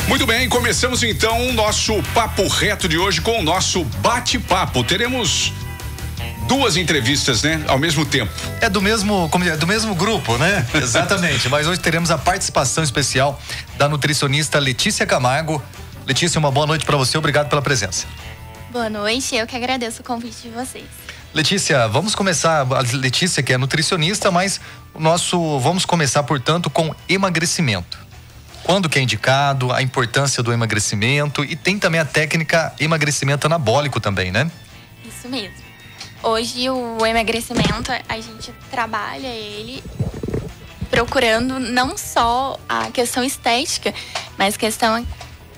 Muito bem, começamos então o nosso Papo Reto de hoje com o nosso bate-papo. Teremos duas entrevistas, né? Ao mesmo tempo. É do mesmo grupo, né? Exatamente. Mas hoje teremos a participação especial da nutricionista Letícia Camargo. Letícia, uma boa noite para você. Obrigado pela presença. Boa noite. Eu que agradeço o convite de vocês. Letícia, vamos começar. A Letícia que é nutricionista, mas vamos começar, portanto, com emagrecimento. Quando que é indicado, a importância do emagrecimento e tem também a técnica emagrecimento anabólico também, né? Isso mesmo. Hoje o emagrecimento, a gente trabalha ele procurando não só a questão estética, mas questão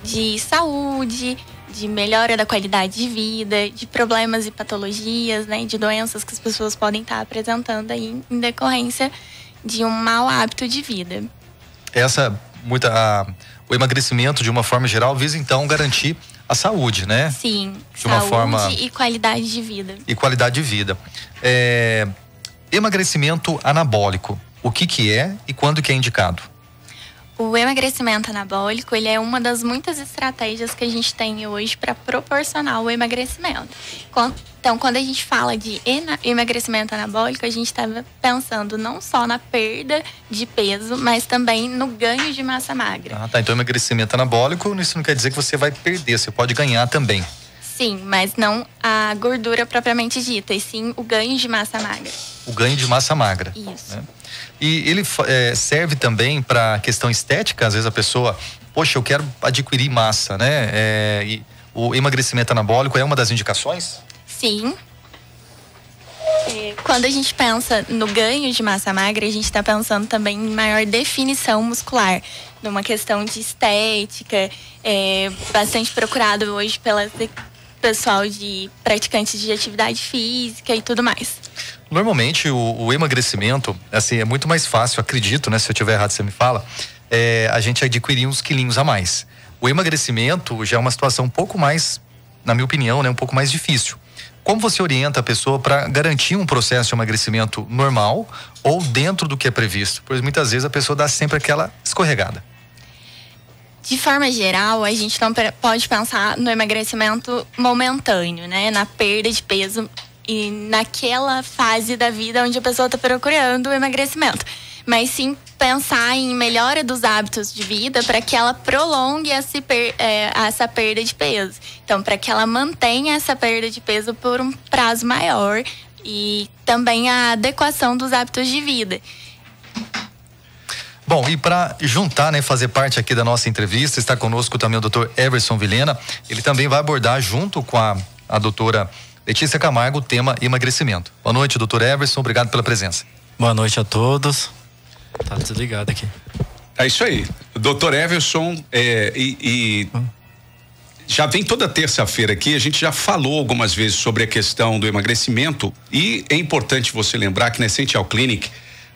de saúde, de melhora da qualidade de vida, de problemas e patologias, né? De doenças que as pessoas podem estar apresentando aí em decorrência de um mau hábito de vida. O emagrecimento, de uma forma geral, visa então garantir a saúde, né? Sim, de uma forma e qualidade de vida. E qualidade de vida. Emagrecimento anabólico, o que é e quando que é indicado? O emagrecimento anabólico, ele é uma das muitas estratégias que a gente tem hoje para proporcionar o emagrecimento. Então, quando a gente fala de emagrecimento anabólico, a gente está pensando não só na perda de peso, mas também no ganho de massa magra. Ah, tá. Então, emagrecimento anabólico, isso não quer dizer que você vai perder, você pode ganhar também. Sim, mas não a gordura propriamente dita, e sim o ganho de massa magra. O ganho de massa magra. Isso. Né? E ele serve também para questão estética. Às vezes a pessoa, poxa, eu quero adquirir massa, né? E o emagrecimento anabólico é uma das indicações? Sim. Quando a gente pensa no ganho de massa magra, a gente está pensando também em maior definição muscular, numa questão de estética, bastante procurado hoje pela pessoal de praticantes de atividade física e tudo mais. Normalmente o emagrecimento, assim, é muito mais fácil, acredito, né? Se eu tiver errado, você me fala, a gente adquirir uns quilinhos a mais. O emagrecimento já é uma situação um pouco mais, na minha opinião, né? Um pouco mais difícil. Como você orienta a pessoa para garantir um processo de emagrecimento normal ou dentro do que é previsto? Pois muitas vezes a pessoa dá sempre aquela escorregada. De forma geral, a gente não pode pensar no emagrecimento momentâneo, né? Na perda de peso e naquela fase da vida onde a pessoa está procurando o emagrecimento. Mas sim pensar em melhora dos hábitos de vida para que ela prolongue essa perda de peso. Então, para que ela mantenha essa perda de peso por um prazo maior e também a adequação dos hábitos de vida. Bom, e para juntar, né, fazer parte aqui da nossa entrevista, está conosco também o Dr. Everson Vilhena. Ele também vai abordar junto com a doutora Letícia Camargo o tema emagrecimento. Boa noite, Dr. Everson, obrigado pela presença. Boa noite a todos. Tá desligado aqui. É isso aí. Dr. Everson, já vem toda terça-feira aqui, a gente já falou algumas vezes sobre a questão do emagrecimento e é importante você lembrar que na Essential Clinic,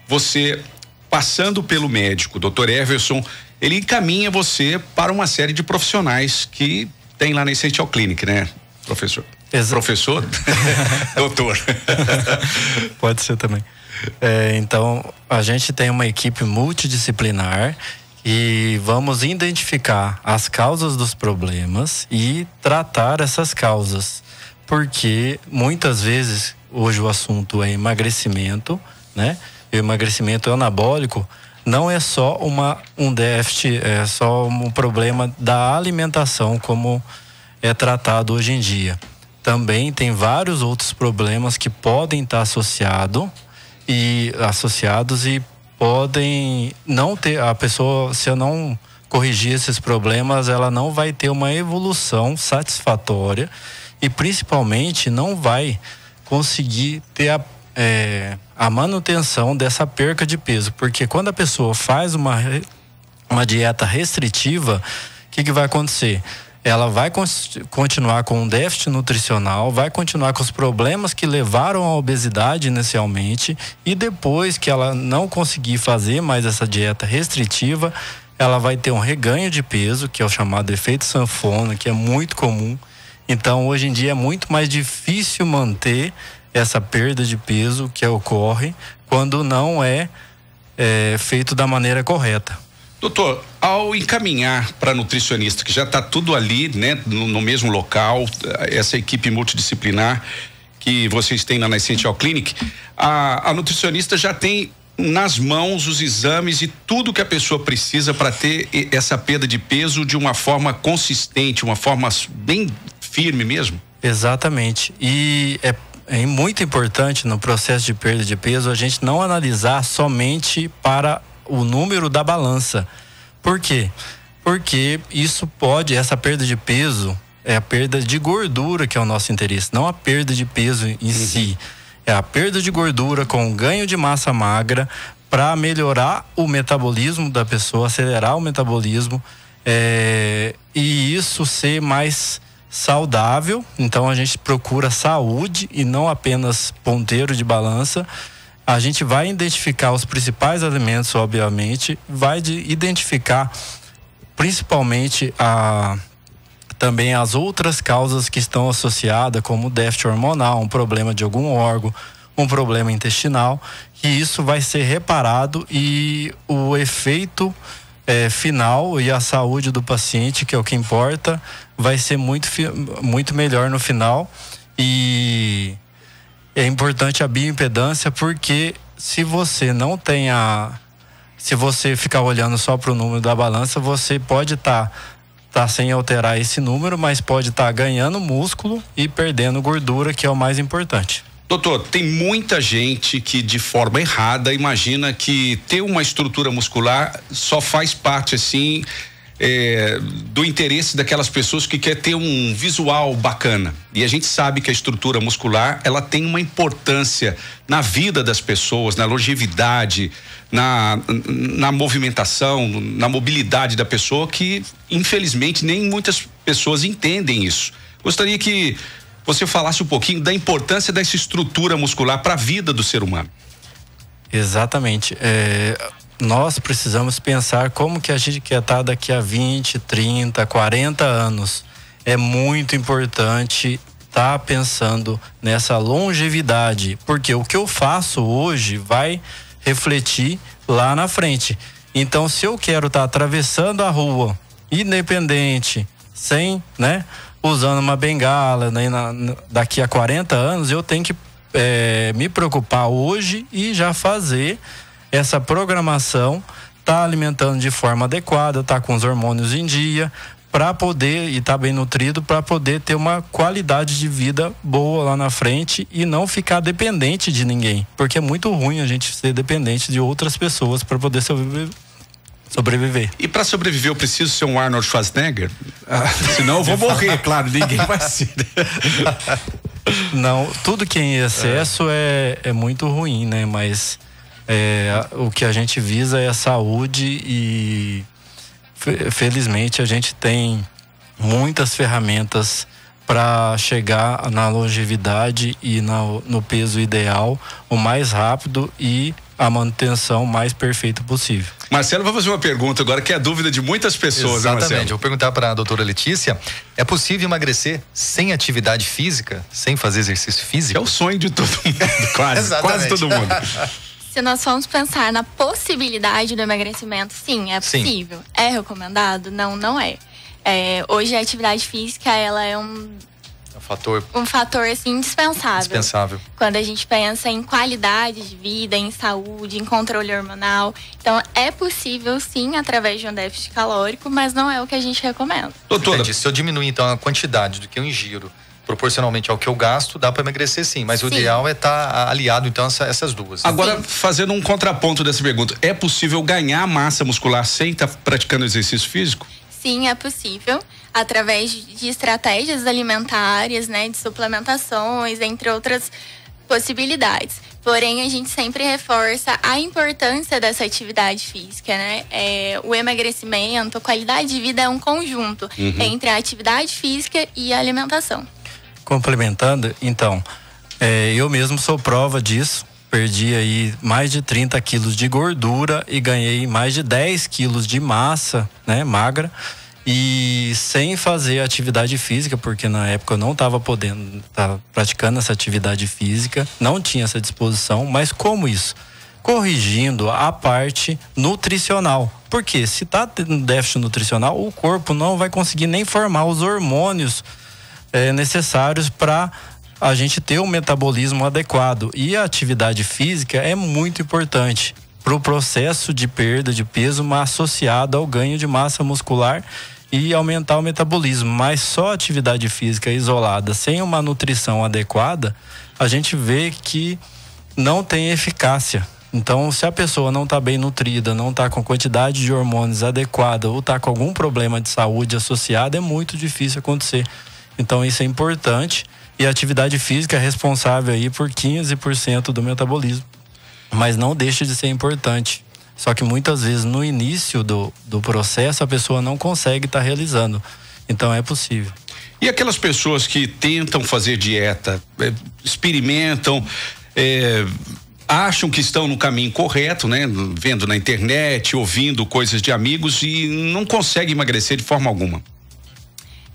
você, passando pelo médico, Dr. Everson, ele encaminha você para uma série de profissionais que tem lá na Essential Clinic, né, professor? Professor? Doutor. Pode ser também. Então, a gente tem uma equipe multidisciplinar e vamos identificar as causas dos problemas e tratar essas causas. Porque muitas vezes, hoje o assunto é emagrecimento, né? E o emagrecimento anabólico não é só um déficit, é só um problema da alimentação como é tratado hoje em dia. Também tem vários outros problemas que podem estar associados e podem não ter, a pessoa, se eu não corrigir esses problemas, ela não vai ter uma evolução satisfatória e principalmente não vai conseguir ter a manutenção dessa perca de peso, porque quando a pessoa faz uma dieta restritiva, o que vai acontecer? Ela vai continuar com um déficit nutricional, vai continuar com os problemas que levaram à obesidade inicialmente e depois que ela não conseguir fazer mais essa dieta restritiva, ela vai ter um reganho de peso, que é o chamado efeito sanfona, que é muito comum. Então, hoje em dia é muito mais difícil manter essa perda de peso que ocorre quando não é feito da maneira correta. Doutor, ao encaminhar para nutricionista, que já está tudo ali, né, no mesmo local, essa equipe multidisciplinar que vocês têm na Essential Clinic, a nutricionista já tem nas mãos os exames e tudo que a pessoa precisa para ter essa perda de peso de uma forma consistente, uma forma bem firme mesmo? Exatamente. E é muito importante no processo de perda de peso a gente não analisar somente para o número da balança. Por quê? Porque essa perda de peso é a perda de gordura que é o nosso interesse, não a perda de peso em si. É a perda de gordura com ganho de massa magra para melhorar o metabolismo da pessoa, acelerar o metabolismo e isso ser mais saudável. Então a gente procura saúde e não apenas ponteiro de balança. A gente vai identificar os principais alimentos, obviamente, vai identificar principalmente também as outras causas que estão associadas, como déficit hormonal, um problema de algum órgão, um problema intestinal, que isso vai ser reparado e o efeito final e a saúde do paciente, que é o que importa, vai ser muito melhor no final. E é importante a bioimpedância, porque se você ficar olhando só para o número da balança, você pode estar sem alterar esse número, mas pode estar ganhando músculo e perdendo gordura, que é o mais importante. Doutor, tem muita gente que de forma errada imagina que ter uma estrutura muscular só faz parte assim do interesse daquelas pessoas que quer ter um visual bacana. E a gente sabe que a estrutura muscular, ela tem uma importância na vida das pessoas, na longevidade, na movimentação, na mobilidade da pessoa, que infelizmente nem muitas pessoas entendem isso. Gostaria que você falasse um pouquinho da importância dessa estrutura muscular para a vida do ser humano. Exatamente. Nós precisamos pensar como que a gente quer estar daqui a 20, 30, 40 anos. É muito importante estar pensando nessa longevidade, porque o que eu faço hoje vai refletir lá na frente. Então, se eu quero estar atravessando a rua, independente, sem, usando uma bengala, daqui a 40 anos, eu tenho que me preocupar hoje e já fazer essa programação, tá alimentando de forma adequada, tá com os hormônios em dia, para poder, e tá bem nutrido, para poder ter uma qualidade de vida boa lá na frente e não ficar dependente de ninguém, porque é muito ruim a gente ser dependente de outras pessoas para poder sobreviver. E para sobreviver eu preciso ser um Arnold Schwarzenegger? Senão eu vou morrer, claro, ninguém vai ser. Não, tudo que é em excesso é muito ruim, né? Mas o que a gente visa é a saúde e felizmente a gente tem muitas ferramentas para chegar na longevidade e no peso ideal o mais rápido e a manutenção mais perfeita possível. Marcelo, vou fazer uma pergunta agora que é a dúvida de muitas pessoas. Exatamente, né, Marcelo? Vou perguntar para a doutora Letícia, é possível emagrecer sem atividade física, sem fazer exercício físico? É o sonho de todo mundo, quase todo mundo. Se nós formos pensar na possibilidade do emagrecimento, sim, é possível. Sim. É recomendado? Não, não é. Hoje a atividade física, ela é um fator assim, indispensável. Quando a gente pensa em qualidade de vida, em saúde, em controle hormonal. Então, é possível sim, através de um déficit calórico, mas não é o que a gente recomenda. Doutora, se eu diminuir então a quantidade do que eu ingiro proporcionalmente ao que eu gasto, dá para emagrecer sim, mas o ideal é estar aliado então a essas duas. Agora, fazendo um contraponto dessa pergunta, é possível ganhar massa muscular sem estar praticando exercício físico? Sim, é possível, através de estratégias alimentares, de suplementações, entre outras possibilidades. Porém, a gente sempre reforça a importância dessa atividade física, o emagrecimento, a qualidade de vida é um conjunto entre a atividade física e a alimentação. Complementando, então, eu mesmo sou prova disso. Perdi aí mais de 30 quilos de gordura e ganhei mais de 10 quilos de massa, magra, e sem fazer atividade física, porque na época eu não estava praticando essa atividade física, não tinha essa disposição. Mas como isso? corrigindo a parte nutricional. Porque se está tendo déficit nutricional, o corpo não vai conseguir nem formar os hormônios necessários para a gente ter um metabolismo adequado. E a atividade física é muito importante para o processo de perda de peso, mas associado ao ganho de massa muscular e aumentar o metabolismo. Mas só atividade física isolada, sem uma nutrição adequada, a gente vê que não tem eficácia. Então, se a pessoa não está bem nutrida, não está com quantidade de hormônios adequada ou está com algum problema de saúde associado, é muito difícil acontecer. Então, isso é importante, e a atividade física é responsável aí por 15% do metabolismo, mas não deixa de ser importante. Só que muitas vezes no início do processo a pessoa não consegue estar realizando. Então é possível. E aquelas pessoas que tentam fazer dieta, experimentam, acham que estão no caminho correto, né? Vendo na internet, ouvindo coisas de amigos e não conseguem emagrecer de forma alguma.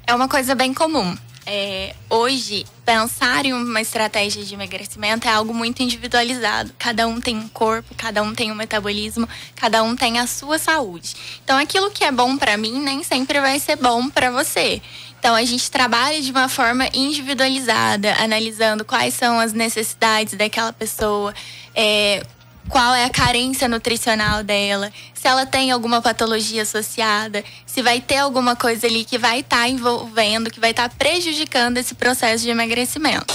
É uma coisa bem comum. Hoje, pensar em uma estratégia de emagrecimento é algo muito individualizado. Cada um tem um corpo, cada um tem um metabolismo, cada um tem a sua saúde. Então, aquilo que é bom para mim nem sempre vai ser bom para você. Então, a gente trabalha de uma forma individualizada, analisando quais são as necessidades daquela pessoa, qual é a carência nutricional dela, se ela tem alguma patologia associada, se vai ter alguma coisa ali que vai estar envolvendo, que vai estar prejudicando esse processo de emagrecimento.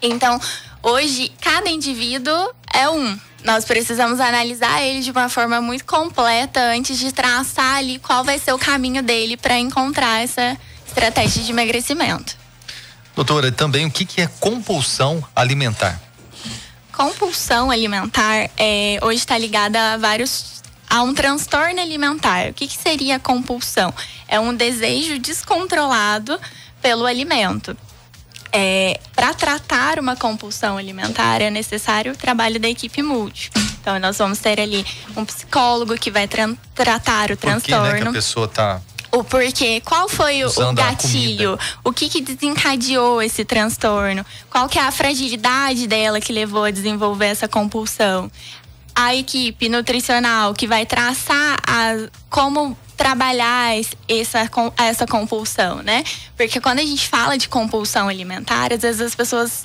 Então, hoje, cada indivíduo é um. Nós precisamos analisar ele de uma forma muito completa antes de traçar ali qual vai ser o caminho dele para encontrar essa estratégia de emagrecimento. Doutora, também o que é compulsão alimentar? Compulsão alimentar hoje está ligada a um transtorno alimentar. O que seria a compulsão? É um desejo descontrolado pelo alimento. Para tratar uma compulsão alimentar é necessário o trabalho da equipe multi. Então nós vamos ter ali um psicólogo que vai tratar o transtorno. Por que, né, que a pessoa está... O porquê, qual foi o gatilho, o que desencadeou esse transtorno, qual que é a fragilidade dela que levou a desenvolver essa compulsão. A equipe nutricional que vai traçar como trabalhar essa compulsão, né? Porque quando a gente fala de compulsão alimentar, às vezes as pessoas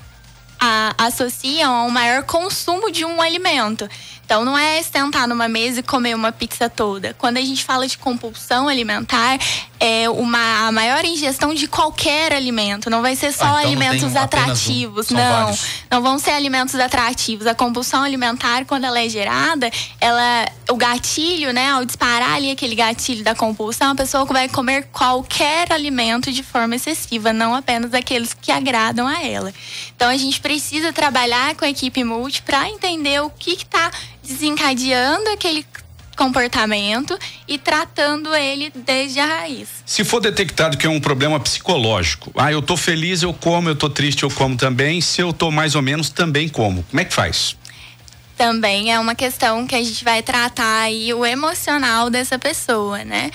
associam a um maior consumo de um alimento. Então, não é sentar numa mesa e comer uma pizza toda. Quando a gente fala de compulsão alimentar, é a maior ingestão de qualquer alimento. Não vai ser só alimentos atrativos. Não vão ser alimentos atrativos. A compulsão alimentar, quando ela é gerada, o gatilho, né? Ao disparar ali aquele gatilho da compulsão, a pessoa vai comer qualquer alimento de forma excessiva, não apenas aqueles que agradam a ela. Então, a gente precisa trabalhar com a equipe multi para entender o que está desencadeando aquele comportamento e tratando ele desde a raiz. Se for detectado que é um problema psicológico, eu tô feliz, eu como, eu tô triste, eu como também, se eu tô mais ou menos, também como. Como é que faz? Também é uma questão que a gente vai tratar aí o emocional dessa pessoa, né?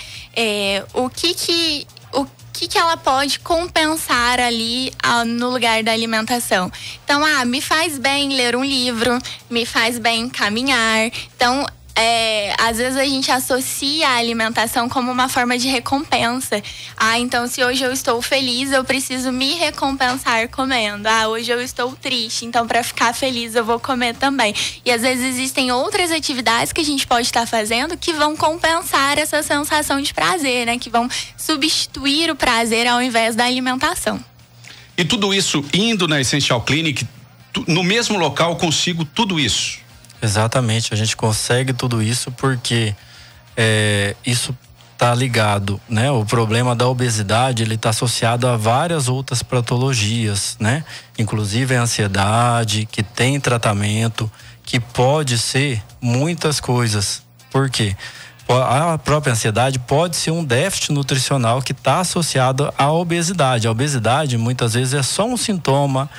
O que ela pode compensar ali no lugar da alimentação. Então, me faz bem ler um livro, me faz bem caminhar. Então, às vezes a gente associa a alimentação como uma forma de recompensa. Então se hoje eu estou feliz, eu preciso me recompensar comendo. Hoje eu estou triste, então para ficar feliz eu vou comer também. E às vezes existem outras atividades que a gente pode estar fazendo que vão compensar essa sensação de prazer, né? Que vão substituir o prazer ao invés da alimentação. E tudo isso indo na Essential Clinic, no mesmo local consigo tudo isso? Exatamente, a gente consegue tudo isso porque isso está ligado, né? O problema da obesidade, ele está associado a várias outras patologias, né? Inclusive a ansiedade, que tem tratamento, que pode ser muitas coisas. Por quê? A própria ansiedade pode ser um déficit nutricional que está associado à obesidade. A obesidade muitas vezes é só um sintoma,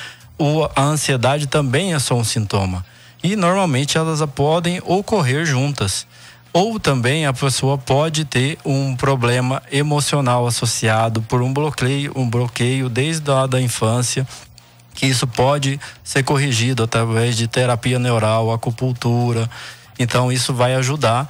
a ansiedade também é só um sintoma. E normalmente elas podem ocorrer juntas. Ou também a pessoa pode ter um problema emocional associado por um bloqueio desde a infância, que isso pode ser corrigido através de terapia neural, acupuntura. Então isso vai ajudar.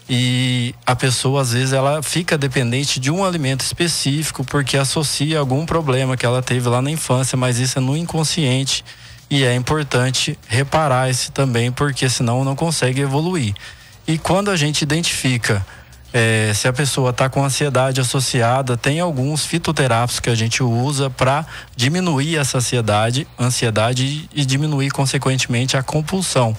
E a pessoa, às vezes, ela fica dependente de um alimento específico porque associa algum problema que ela teve lá na infância, mas isso é no inconsciente e é importante reparar isso também, porque senão não consegue evoluir. E quando a gente identifica se a pessoa está com ansiedade associada, tem alguns fitoterápicos que a gente usa para diminuir essa ansiedade e diminuir, consequentemente, a compulsão.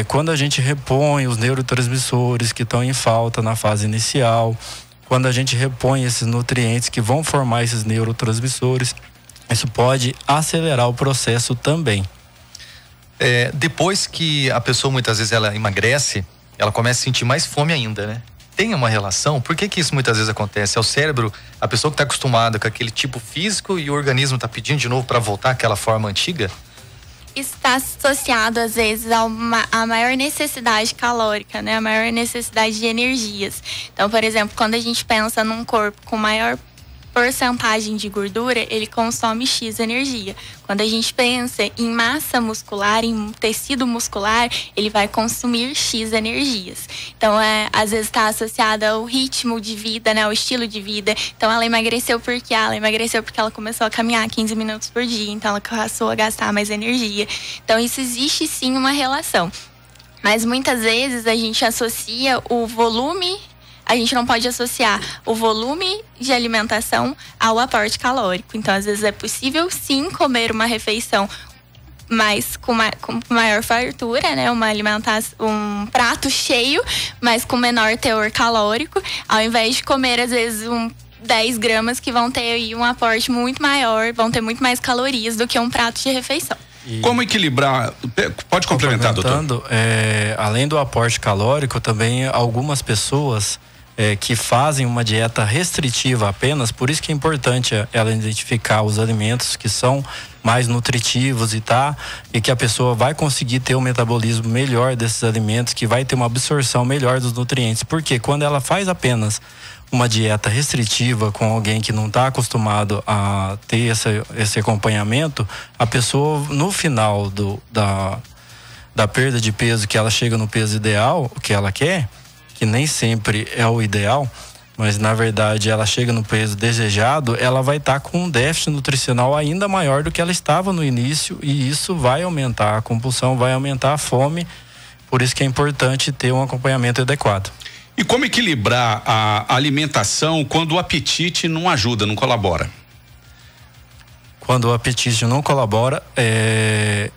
Quando a gente repõe os neurotransmissores que estão em falta na fase inicial, quando a gente repõe esses nutrientes que vão formar esses neurotransmissores, isso pode acelerar o processo também. Depois que a pessoa muitas vezes ela emagrece, ela começa a sentir mais fome ainda, né? Tem uma relação? Por que isso muitas vezes acontece? É o cérebro, a pessoa que está acostumada com aquele tipo físico e o organismo está pedindo de novo para voltar àquela forma antiga? Está associado, às vezes, a maior necessidade calórica, né? A maior necessidade de energias. Então, por exemplo, quando a gente pensa num corpo com maior porcentagem de gordura, ele consome X energia. Quando a gente pensa em massa muscular, em tecido muscular, ele vai consumir X energias. Então, às vezes está associada ao ritmo de vida, né, ao estilo de vida. Então, ela emagreceu por quê? Ela emagreceu porque ela começou a caminhar 15 minutos por dia, então ela passou a gastar mais energia. Então, isso existe sim uma relação. Mas muitas vezes a gente associa o volume. A gente não pode associar o volume de alimentação ao aporte calórico. Então, às vezes é possível sim comer uma refeição mais com maior fartura, né? Um prato cheio, mas com menor teor calórico, ao invés de comer às vezes 10 gramas que vão ter aí um aporte muito maior, vão ter muito mais calorias do que um prato de refeição. Como equilibrar? Pode complementar, doutor. Além do aporte calórico, também algumas pessoas que fazem uma dieta restritiva apenas, por isso que é importante ela identificar os alimentos que são mais nutritivos e que a pessoa vai conseguir ter um metabolismo melhor desses alimentos, que vai ter uma absorção melhor dos nutrientes. Porque quando ela faz apenas uma dieta restritiva com alguém que não está acostumado a ter esse acompanhamento, a pessoa no final da perda de peso, que ela chega no peso ideal, o que ela quer, que nem sempre é o ideal, mas na verdade ela chega no peso desejado, ela vai estar com um déficit nutricional ainda maior do que ela estava no início, e isso vai aumentar a compulsão, vai aumentar a fome. Por isso que é importante ter um acompanhamento adequado. E como equilibrar a alimentação quando o apetite não ajuda, não colabora? Quando o apetite não colabora, é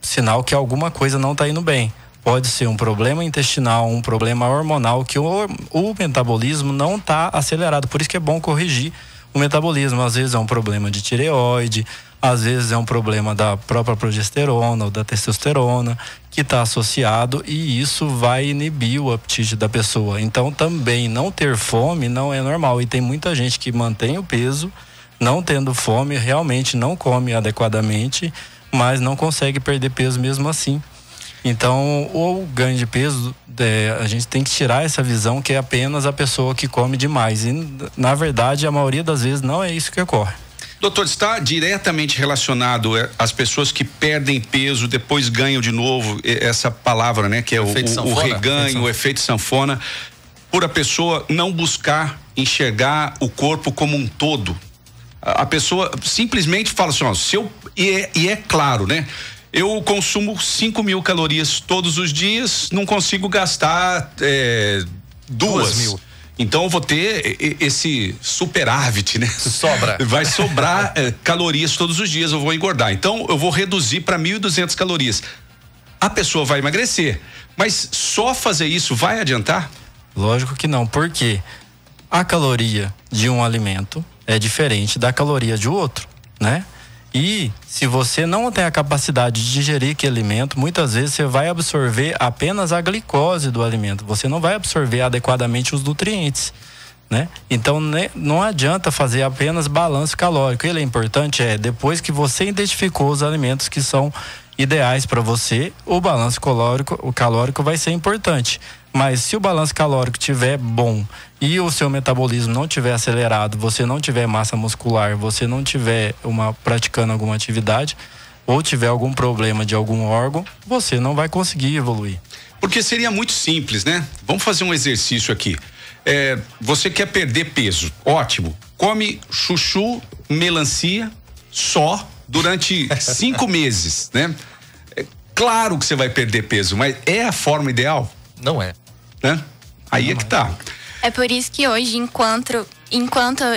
sinal que alguma coisa não está indo bem. Pode ser um problema intestinal, um problema hormonal, que o metabolismo não está acelerado. Por isso que é bom corrigir o metabolismo. Às vezes é um problema de tireoide, às vezes é um problema da própria progesterona ou da testosterona que está associado, e isso vai inibir o apetite da pessoa. Então também não ter fome não é normal, e tem muita gente que mantém o peso não tendo fome, realmente não come adequadamente, mas não consegue perder peso mesmo assim. Então, o ganho de peso, a gente tem que tirar essa visão que é apenas a pessoa que come demais. E, na verdade, a maioria das vezes não é isso que ocorre. Doutor, está diretamente relacionado às pessoas que perdem peso, depois ganham de novo, essa palavra, né? Que é o reganho, o efeito sanfona, por a pessoa não buscar enxergar o corpo como um todo. A pessoa simplesmente fala assim, ó, e é claro, né? Eu consumo 5.000 calorias todos os dias, não consigo gastar 2.000. Então eu vou ter esse superávit, né? Sobra. Vai sobrar calorias todos os dias, eu vou engordar. Então eu vou reduzir para 1.200 calorias. A pessoa vai emagrecer, mas só fazer isso vai adiantar? Lógico que não, porque a caloria de um alimento é diferente da caloria de outro, né? E se você não tem a capacidade de digerir aquele alimento, muitas vezes você vai absorver apenas a glicose do alimento. Você não vai absorver adequadamente os nutrientes, né? Então, não adianta fazer apenas balanço calórico. Ele é importante, depois que você identificou os alimentos que são ideais para você, o balanço calórico vai ser importante. Mas se o balanço calórico tiver bom e o seu metabolismo não tiver acelerado, você não tiver massa muscular, você não tiver praticando alguma atividade ou tiver algum problema de algum órgão, você não vai conseguir evoluir. Porque seria muito simples, né? Vamos fazer um exercício aqui. Você quer perder peso, ótimo. Come chuchu, melancia só durante 5 meses, né? Claro que você vai perder peso, mas é a forma ideal? Não é. Né? Aí é que tá. É por isso que hoje, enquanto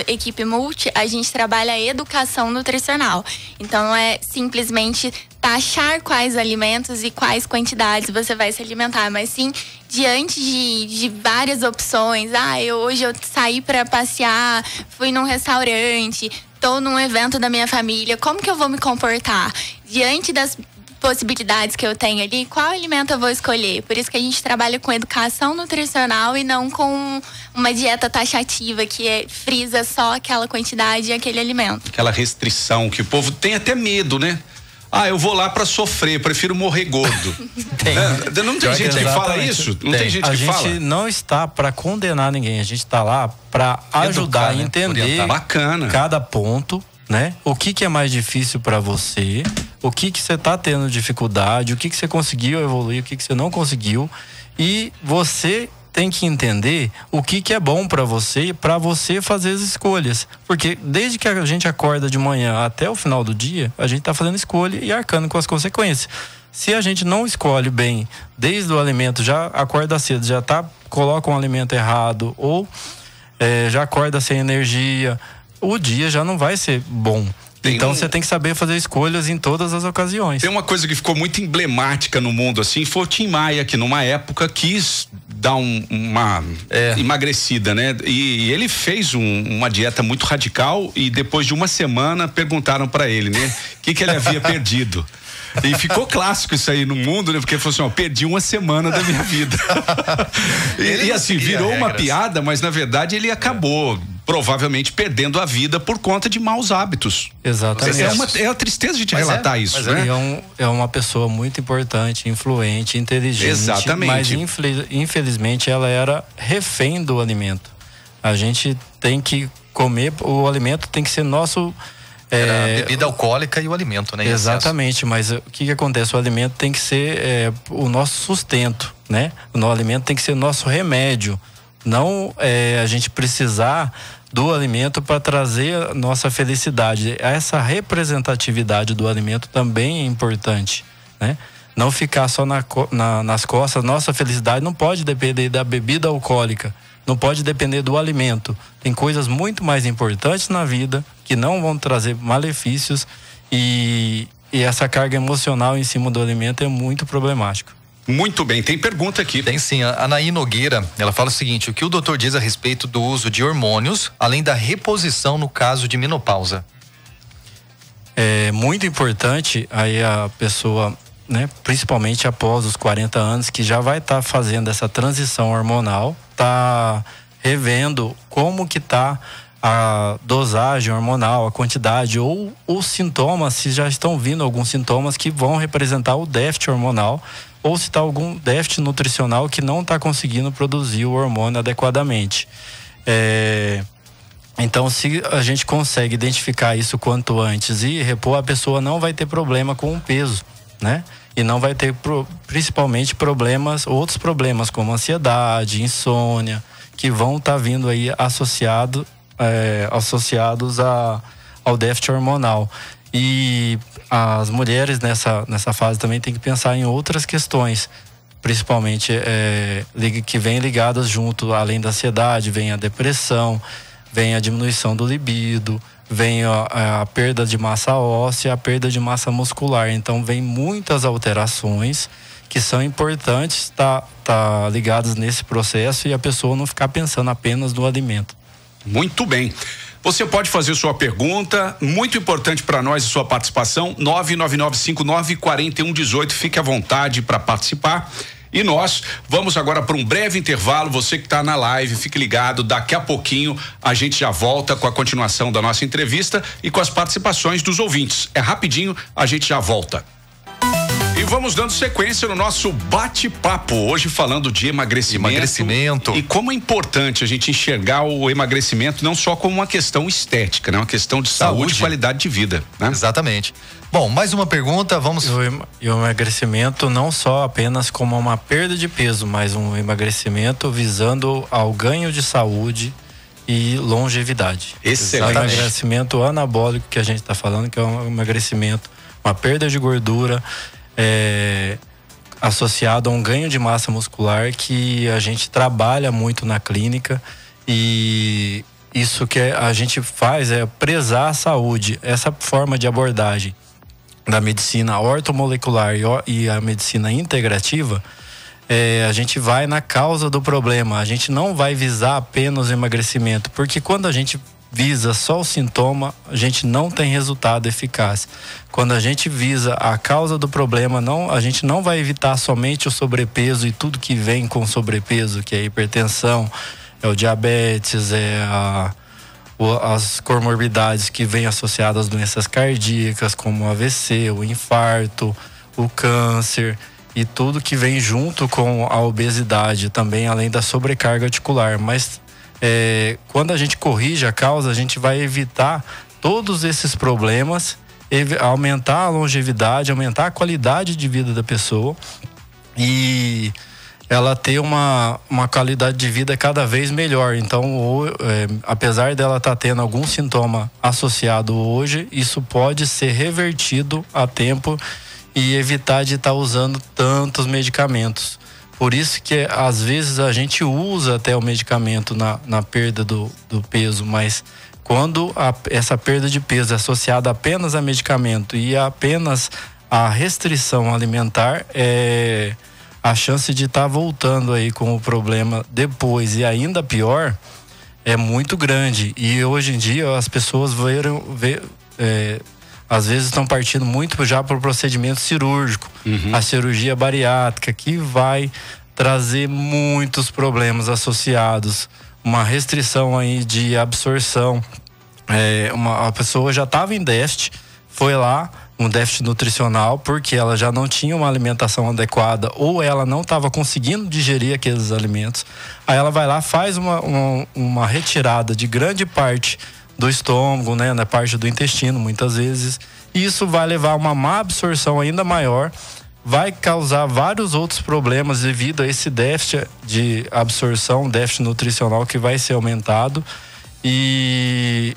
equipe multi, a gente trabalha a educação nutricional. Então não é simplesmente taxar quais alimentos e quais quantidades você vai se alimentar, mas sim diante de várias opções. Hoje eu saí para passear, fui num restaurante, tô num evento da minha família, como que eu vou me comportar? Diante das possibilidades que eu tenho ali, qual alimento eu vou escolher? Por isso que a gente trabalha com educação nutricional e não com uma dieta taxativa que frisa só aquela quantidade e aquele alimento. Aquela restrição que o povo tem até medo, né? Eu vou lá pra sofrer, prefiro morrer gordo. Não tem gente que fala isso? Não tem gente que fala? A gente não está para condenar ninguém, a gente está lá para ajudar a entender cada ponto, né? O que é mais difícil para você, o que você tá tendo dificuldade, o que você conseguiu evoluir, o que você não conseguiu, e você tem que entender o que é bom para você e para você fazer as escolhas, porque desde que a gente acorda de manhã até o final do dia, a gente tá fazendo escolha e arcando com as consequências. Se a gente não escolhe bem desde o alimento, já acorda cedo, coloca um alimento errado ou já acorda sem energia, o dia já não vai ser bom. Então você tem que saber fazer escolhas em todas as ocasiões. Tem uma coisa que ficou muito emblemática no mundo, assim, foi o Tim Maia, que numa época quis dar uma emagrecida, né? E ele fez uma dieta muito radical e depois de uma semana perguntaram pra ele, né? O que ele havia perdido. E ficou clássico isso aí no mundo, né? Porque ele falou assim, perdi uma semana da minha vida. e assim, virou uma piada, mas na verdade ele acabou provavelmente perdendo a vida por conta de maus hábitos. Exatamente. É uma tristeza a gente relatar isso, né? É uma pessoa muito importante, influente, inteligente. Exatamente. Mas infelizmente ela era refém do alimento. A gente tem que comer, o alimento tem que ser nosso... Era a bebida alcoólica e o alimento, né? Exatamente, mas o que acontece? O alimento tem que ser o nosso sustento, né? O alimento tem que ser nosso remédio. Não a gente precisar do alimento para trazer a nossa felicidade. Essa representatividade do alimento também é importante, né? Não ficar só nas costas. Nossa felicidade não pode depender da bebida alcoólica, não pode depender do alimento. Tem coisas muito mais importantes na vida que não vão trazer malefícios e essa carga emocional em cima do alimento é muito problemático. Muito bem, tem pergunta aqui. Tem sim, a Anaí Nogueira, ela fala o seguinte: o que o doutor diz a respeito do uso de hormônios, além da reposição no caso de menopausa? É muito importante aí a pessoa, né, principalmente após os 40 anos, que já vai estar fazendo essa transição hormonal, tá revendo como que tá a dosagem hormonal, a quantidade ou os sintomas, se já estão vindo alguns sintomas que vão representar o déficit hormonal, ou se está algum déficit nutricional que não está conseguindo produzir o hormônio adequadamente. Então, se a gente consegue identificar isso quanto antes e repor, a pessoa não vai ter problema com o peso, né? E não vai ter principalmente outros problemas como ansiedade, insônia, que vão estar vindo aí associados ao déficit hormonal. E as mulheres nessa fase também tem que pensar em outras questões, principalmente que vêm ligadas junto, além da ansiedade, vem a depressão, vem a diminuição do libido, vem a perda de massa óssea, a perda de massa muscular. Então vem muitas alterações que são importantes tá ligadas nesse processo e a pessoa não ficar pensando apenas no alimento. Muito bem. Você pode fazer sua pergunta, muito importante para nós a sua participação, 999594118, fique à vontade para participar. E nós vamos agora para um breve intervalo. Você que está na live, fique ligado, daqui a pouquinho a gente já volta com a continuação da nossa entrevista e com as participações dos ouvintes. É rapidinho, a gente já volta. E vamos dando sequência no nosso bate-papo. Hoje falando de emagrecimento. E como é importante a gente enxergar o emagrecimento não só como uma questão estética, né? Uma questão de saúde e qualidade de vida, né? Exatamente. Bom, mais uma pergunta, vamos... E o emagrecimento não só apenas como uma perda de peso, mas um emagrecimento visando ao ganho de saúde e longevidade. Excelente. O emagrecimento anabólico que a gente está falando, que é um emagrecimento, uma perda de gordura associado a um ganho de massa muscular que a gente trabalha muito na clínica, e isso que a gente faz é prezar a saúde. Essa forma de abordagem da medicina ortomolecular e a medicina integrativa, a gente vai na causa do problema. A gente não vai visar apenas o emagrecimento, porque quando a gente visa só o sintoma, a gente não tem resultado eficaz. Quando a gente visa a causa do problema, a gente não vai evitar somente o sobrepeso e tudo que vem com sobrepeso, que é a hipertensão, é o diabetes, as comorbidades que vêm associadas às doenças cardíacas, como o AVC, o infarto, o câncer e tudo que vem junto com a obesidade também, além da sobrecarga articular. Mas quando a gente corrige a causa, a gente vai evitar todos esses problemas, aumentar a longevidade, aumentar a qualidade de vida da pessoa e ela ter uma qualidade de vida cada vez melhor. Então, apesar dela estar tendo algum sintoma associado hoje, isso pode ser revertido a tempo e evitar de estar usando tantos medicamentos. Por isso que às vezes a gente usa até o medicamento na perda do peso, mas quando essa perda de peso é associada apenas a medicamento e apenas a restrição alimentar, a chance de estar voltando aí com o problema depois e ainda pior é muito grande. E hoje em dia as pessoas às vezes estão partindo muito já para o procedimento cirúrgico, a cirurgia bariátrica, que vai trazer muitos problemas associados, uma restrição aí de absorção. A pessoa já estava em déficit, foi lá, um déficit nutricional, porque ela já não tinha uma alimentação adequada ou ela não estava conseguindo digerir aqueles alimentos. Aí ela vai lá, faz uma retirada de grande parte do estômago, né, na parte do intestino, muitas vezes. E isso vai levar a uma má absorção ainda maior, vai causar vários outros problemas devido a esse déficit de absorção, déficit nutricional que vai ser aumentado, e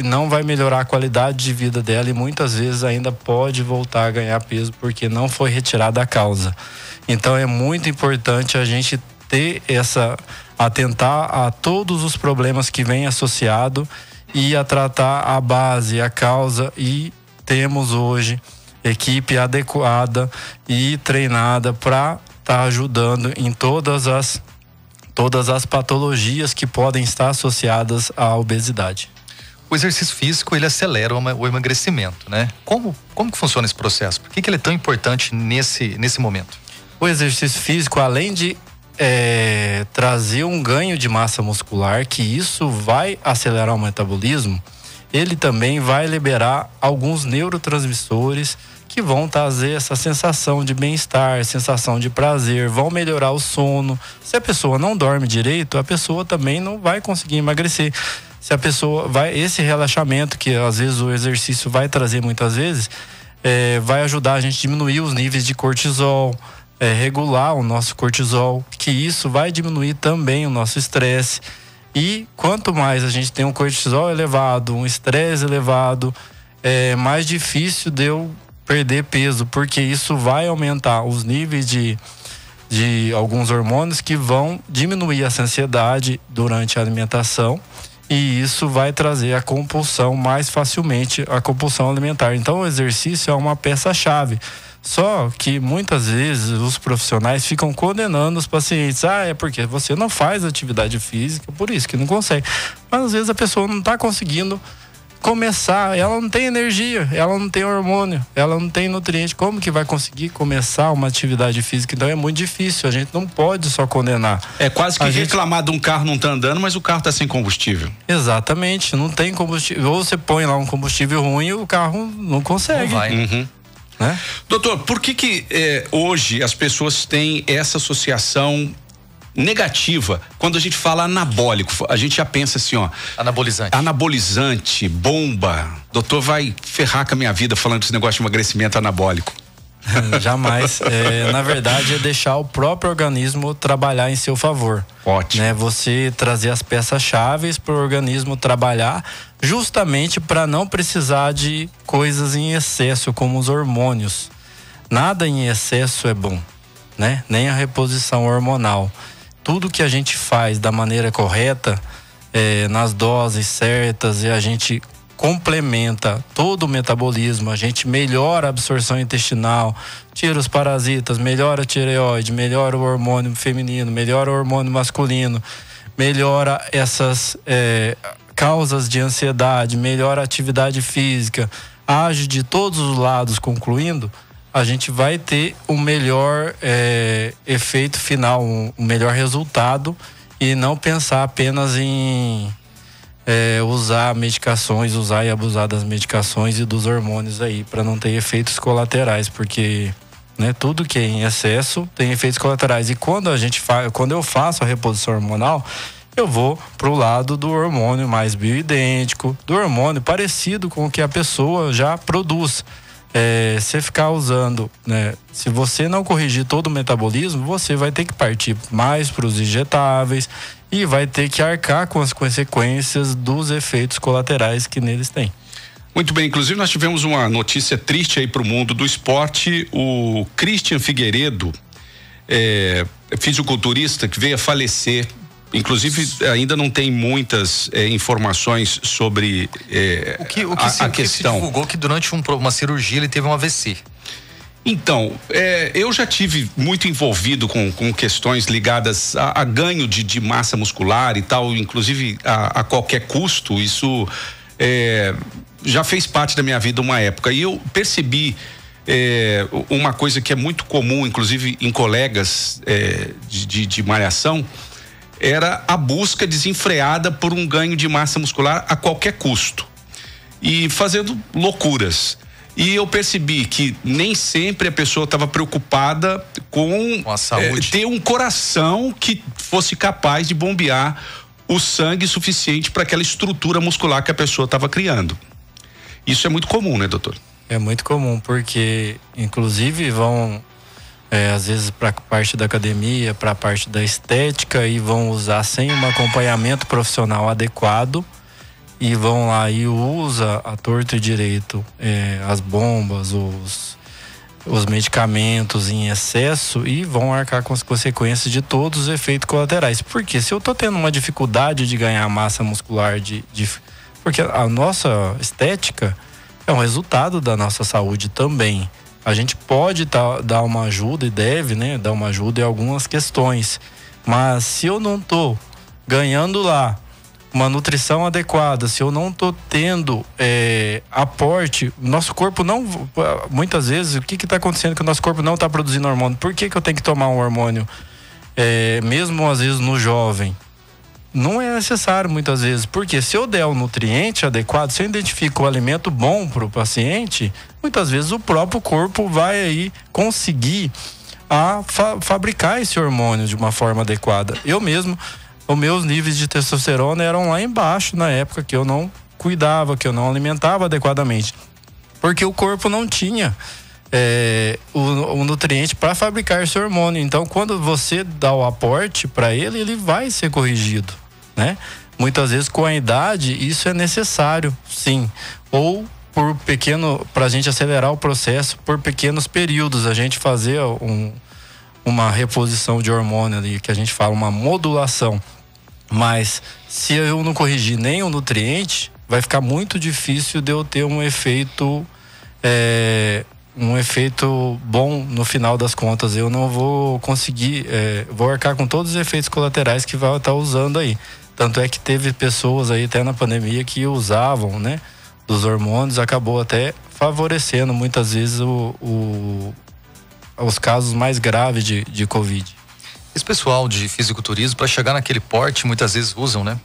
não vai melhorar a qualidade de vida dela, e muitas vezes ainda pode voltar a ganhar peso porque não foi retirada a causa. Então é muito importante a gente ter atentar a todos os problemas que vêm associado e a tratar a base, a causa, e temos hoje equipe adequada e treinada para estar ajudando em todas as patologias que podem estar associadas à obesidade. O exercício físico, ele acelera o emagrecimento, né? Como que funciona esse processo? Por que ele é tão importante nesse momento? O exercício físico, além de trazer um ganho de massa muscular, que isso vai acelerar o metabolismo, ele também vai liberar alguns neurotransmissores que vão trazer essa sensação de bem-estar, sensação de prazer, vão melhorar o sono. Se a pessoa não dorme direito, a pessoa também não vai conseguir emagrecer. Se a pessoa esse relaxamento que às vezes o exercício vai trazer muitas vezes, vai ajudar a gente a diminuir os níveis de cortisol, regular o nosso cortisol, que isso vai diminuir também o nosso estresse. E quanto mais a gente tem um cortisol elevado, um estresse elevado, é mais difícil de eu perder peso, porque isso vai aumentar os níveis de alguns hormônios que vão diminuir a ansiedade durante a alimentação, e isso vai trazer a compulsão mais facilmente, a compulsão alimentar. Então o exercício é uma peça-chave. Só que muitas vezes os profissionais ficam condenando os pacientes. É porque você não faz atividade física, por isso que não consegue. Mas às vezes a pessoa não está conseguindo começar, ela não tem energia, ela não tem hormônio, ela não tem nutriente. Como que vai conseguir começar uma atividade física? Então é muito difícil, a gente não pode só condenar. É quase que reclamar de um carro não tá andando, mas o carro tá sem combustível. Exatamente, não tem combustível. Ou você põe lá um combustível ruim e o carro não consegue. Não vai. né? Doutor, por que hoje as pessoas têm essa associação negativa? Quando a gente fala anabólico, a gente já pensa assim, ó. Anabolizante, bomba. Doutor vai ferrar com a minha vida falando desse negócio de emagrecimento anabólico. Jamais. Na verdade, é deixar o próprio organismo trabalhar em seu favor. Ótimo. Né? Você trazer as peças-chave para o organismo trabalhar, justamente para não precisar de coisas em excesso, como os hormônios. Nada em excesso é bom, né? Nem a reposição hormonal. Tudo que a gente faz da maneira correta, nas doses certas, e a gente complementa todo o metabolismo, a gente melhora a absorção intestinal, tira os parasitas, melhora a tireoide, melhora o hormônio feminino, melhora o hormônio masculino, melhora essas causas de ansiedade, melhora a atividade física, age de todos os lados, concluindo, a gente vai ter um melhor efeito final, um melhor resultado, e não pensar apenas em usar medicações, usar e abusar das medicações e dos hormônios aí, para não ter efeitos colaterais, porque, né, tudo que é em excesso tem efeitos colaterais. E quando eu faço a reposição hormonal, eu vou pro lado do hormônio mais bioidêntico, do hormônio parecido com o que a pessoa já produz. Você ficar usando, né? Se você não corrigir todo o metabolismo, você vai ter que partir mais para os injetáveis e vai ter que arcar com as consequências dos efeitos colaterais que neles tem. Muito bem, inclusive nós tivemos uma notícia triste aí para o mundo do esporte. O Christian Figueiredo, fisiculturista, que veio a falecer. Inclusive, ainda não tem muitas informações sobre a questão. Se divulgou que durante uma cirurgia ele teve um AVC. Então, eu já tive muito envolvido com questões ligadas a ganho de massa muscular e tal, inclusive a qualquer custo. Isso já fez parte da minha vida uma época. E eu percebi uma coisa que é muito comum, inclusive em colegas de malhação, era a busca desenfreada por um ganho de massa muscular a qualquer custo e fazendo loucuras. E eu percebi que nem sempre a pessoa estava preocupada com a saúde, ter um coração que fosse capaz de bombear o sangue suficiente para aquela estrutura muscular que a pessoa estava criando. Isso é muito comum, né, doutor? É muito comum, porque inclusive vão às vezes para a parte da academia, para a parte da estética, e vão usar sem um acompanhamento profissional adequado, e vão lá e usa a torto e direito as bombas, os medicamentos em excesso, e vão arcar com as consequências de todos os efeitos colaterais. Porque se eu tô tendo uma dificuldade de ganhar massa muscular, porque a nossa estética é um resultado da nossa saúde também. A gente pode dar uma ajuda, e deve, né, dar uma ajuda em algumas questões. Mas se eu não tô ganhando lá uma nutrição adequada, se eu não tô tendo aporte, nosso corpo não, muitas vezes, o que está acontecendo que o nosso corpo não está produzindo hormônio? Por que eu tenho que tomar um hormônio, mesmo às vezes no jovem? Não é necessário muitas vezes, porque se eu der o nutriente adequado, se eu identifico o alimento bom para o paciente, muitas vezes o próprio corpo vai aí conseguir fabricar esse hormônio de uma forma adequada. Eu mesmo, os meus níveis de testosterona eram lá embaixo na época que eu não cuidava, que eu não alimentava adequadamente, porque o corpo não tinha o nutriente para fabricar esse hormônio. Então, quando você dá o aporte para ele, ele vai ser corrigido, né? Muitas vezes com a idade isso é necessário, sim, ou para a gente acelerar o processo, por pequenos períodos, a gente fazer uma reposição de hormônio ali, que a gente fala uma modulação. Mas se eu não corrigir nem o nutriente, vai ficar muito difícil de eu ter um efeito bom no final das contas. Eu não vou conseguir, vou arcar com todos os efeitos colaterais que vai estar usando aí. Tanto é que teve pessoas aí até na pandemia que usavam, né, dos hormônios, acabou até favorecendo muitas vezes os casos mais graves de Covid. Esse pessoal de fisiculturismo, para chegar naquele porte, muitas vezes usam, né?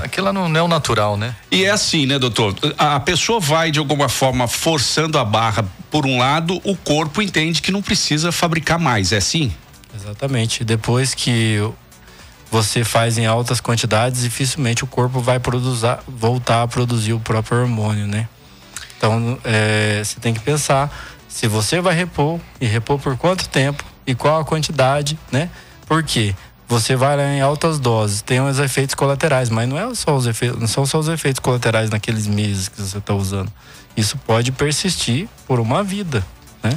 Aquilo não é o natural, né? E é assim, né, doutor? A pessoa vai, de alguma forma, forçando a barra por um lado, o corpo entende que não precisa fabricar mais, é assim? Exatamente. Depois que você faz em altas quantidades, dificilmente o corpo vai voltar a produzir o próprio hormônio, né? Então, você tem que pensar se você vai repor, e repor por quanto tempo, e qual a quantidade, né? Por quê? Você vai lá em altas doses, tem os efeitos colaterais, mas não são só os efeitos colaterais naqueles meses que você está usando. Isso pode persistir por uma vida, né?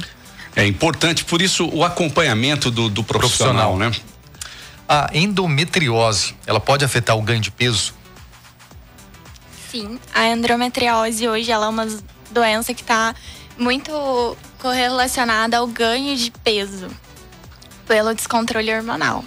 É importante, por isso, o acompanhamento do profissional, né? A endometriose, ela pode afetar o ganho de peso? Sim, a endometriose hoje ela é uma doença que está muito correlacionada ao ganho de peso pelo descontrole hormonal.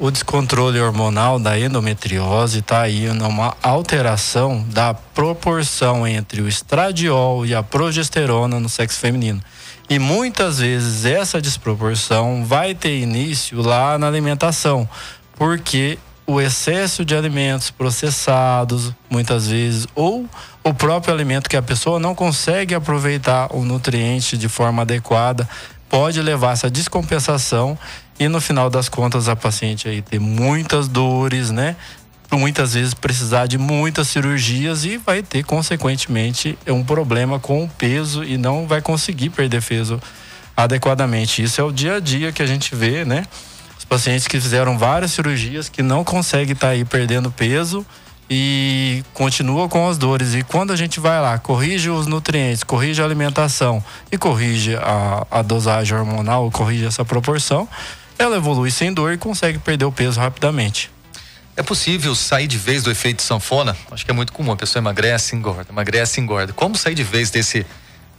O descontrole hormonal da endometriose está aí numa alteração da proporção entre o estradiol e a progesterona no sexo feminino. E muitas vezes essa desproporção vai ter início lá na alimentação, porque o excesso de alimentos processados, muitas vezes, ou o próprio alimento que a pessoa não consegue aproveitar o nutriente de forma adequada, pode levar a essa descompensação e no final das contas a paciente aí ter muitas dores, né? Muitas vezes precisar de muitas cirurgias e vai ter consequentemente um problema com o peso e não vai conseguir perder peso adequadamente. Isso é o dia a dia que a gente vê, né? Os pacientes que fizeram várias cirurgias que não conseguem estar aí perdendo peso e continua com as dores. E quando a gente vai lá, corrige os nutrientes, corrige a alimentação e corrige a dosagem hormonal, corrige essa proporção, ela evolui sem dor e consegue perder o peso rapidamente. É possível sair de vez do efeito sanfona? Acho que é muito comum, a pessoa emagrece, engorda. Como sair de vez desse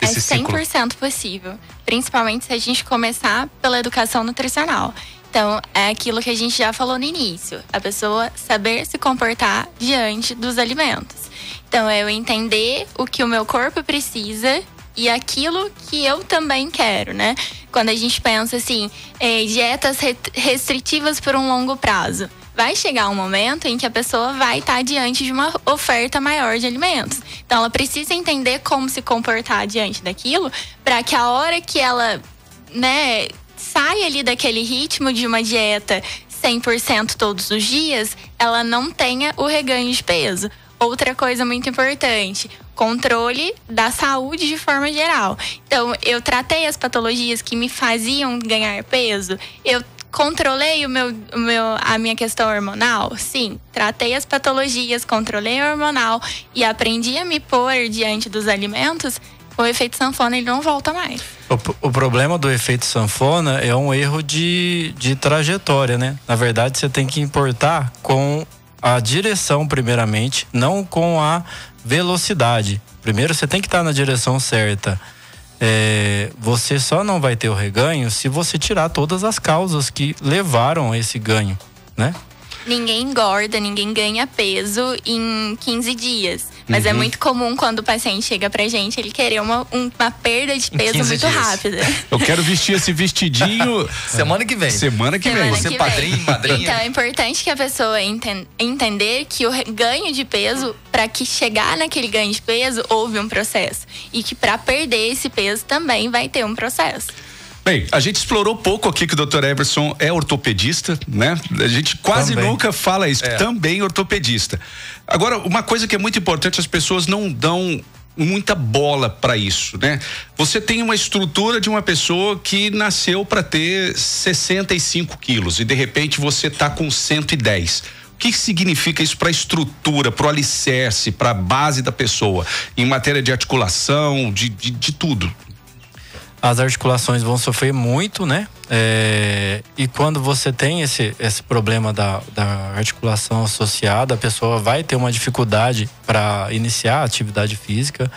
ciclo? É 100% possível, principalmente se a gente começar pela educação nutricional. Então, é aquilo que a gente já falou no início, a pessoa saber se comportar diante dos alimentos. Então, é eu entender o que o meu corpo precisa e aquilo que eu também quero, né? Quando a gente pensa assim, dietas restritivas por um longo prazo, vai chegar um momento em que a pessoa vai estar diante de uma oferta maior de alimentos. Então, ela precisa entender como se comportar diante daquilo, para que a hora que ela, né, sai ali daquele ritmo de uma dieta 100% todos os dias, ela não tenha o reganho de peso. Outra coisa muito importante, controle da saúde de forma geral. Então, eu tratei as patologias que me faziam ganhar peso, eu controlei a minha questão hormonal? Sim, tratei as patologias, controlei a hormonal e aprendi a me pôr diante dos alimentos. O efeito sanfona ele não volta mais. O problema do efeito sanfona é um erro de trajetória, né? Na verdade, você tem que importar com a direção primeiramente, não com a velocidade. Primeiro você tem que estar na direção certa. Você só não vai ter o reganho se você tirar todas as causas que levaram a esse ganho, né? Ninguém engorda, ninguém ganha peso em 15 dias. Mas é muito comum quando o paciente chega pra gente, ele querer uma perda de peso muito rápida. Eu quero vestir esse vestidinho semana que vem. Você padrinho, madrinha. Então é importante que a pessoa entender que o ganho de peso, para que chegar naquele ganho de peso, houve um processo. E que para perder esse peso também vai ter um processo. Bem, a gente explorou pouco aqui que o Dr. Everson é ortopedista, né? A gente quase nunca fala isso, também ortopedista. Agora, uma coisa que é muito importante, as pessoas não dão muita bola para isso, né? Você tem uma estrutura de uma pessoa que nasceu para ter 65 quilos e de repente você tá com 110. O que significa isso para a estrutura, para o alicerce, para a base da pessoa, em matéria de articulação, de tudo? As articulações vão sofrer muito, né? E quando você tem esse problema da articulação associada, a pessoa vai ter uma dificuldade para iniciar a atividade física.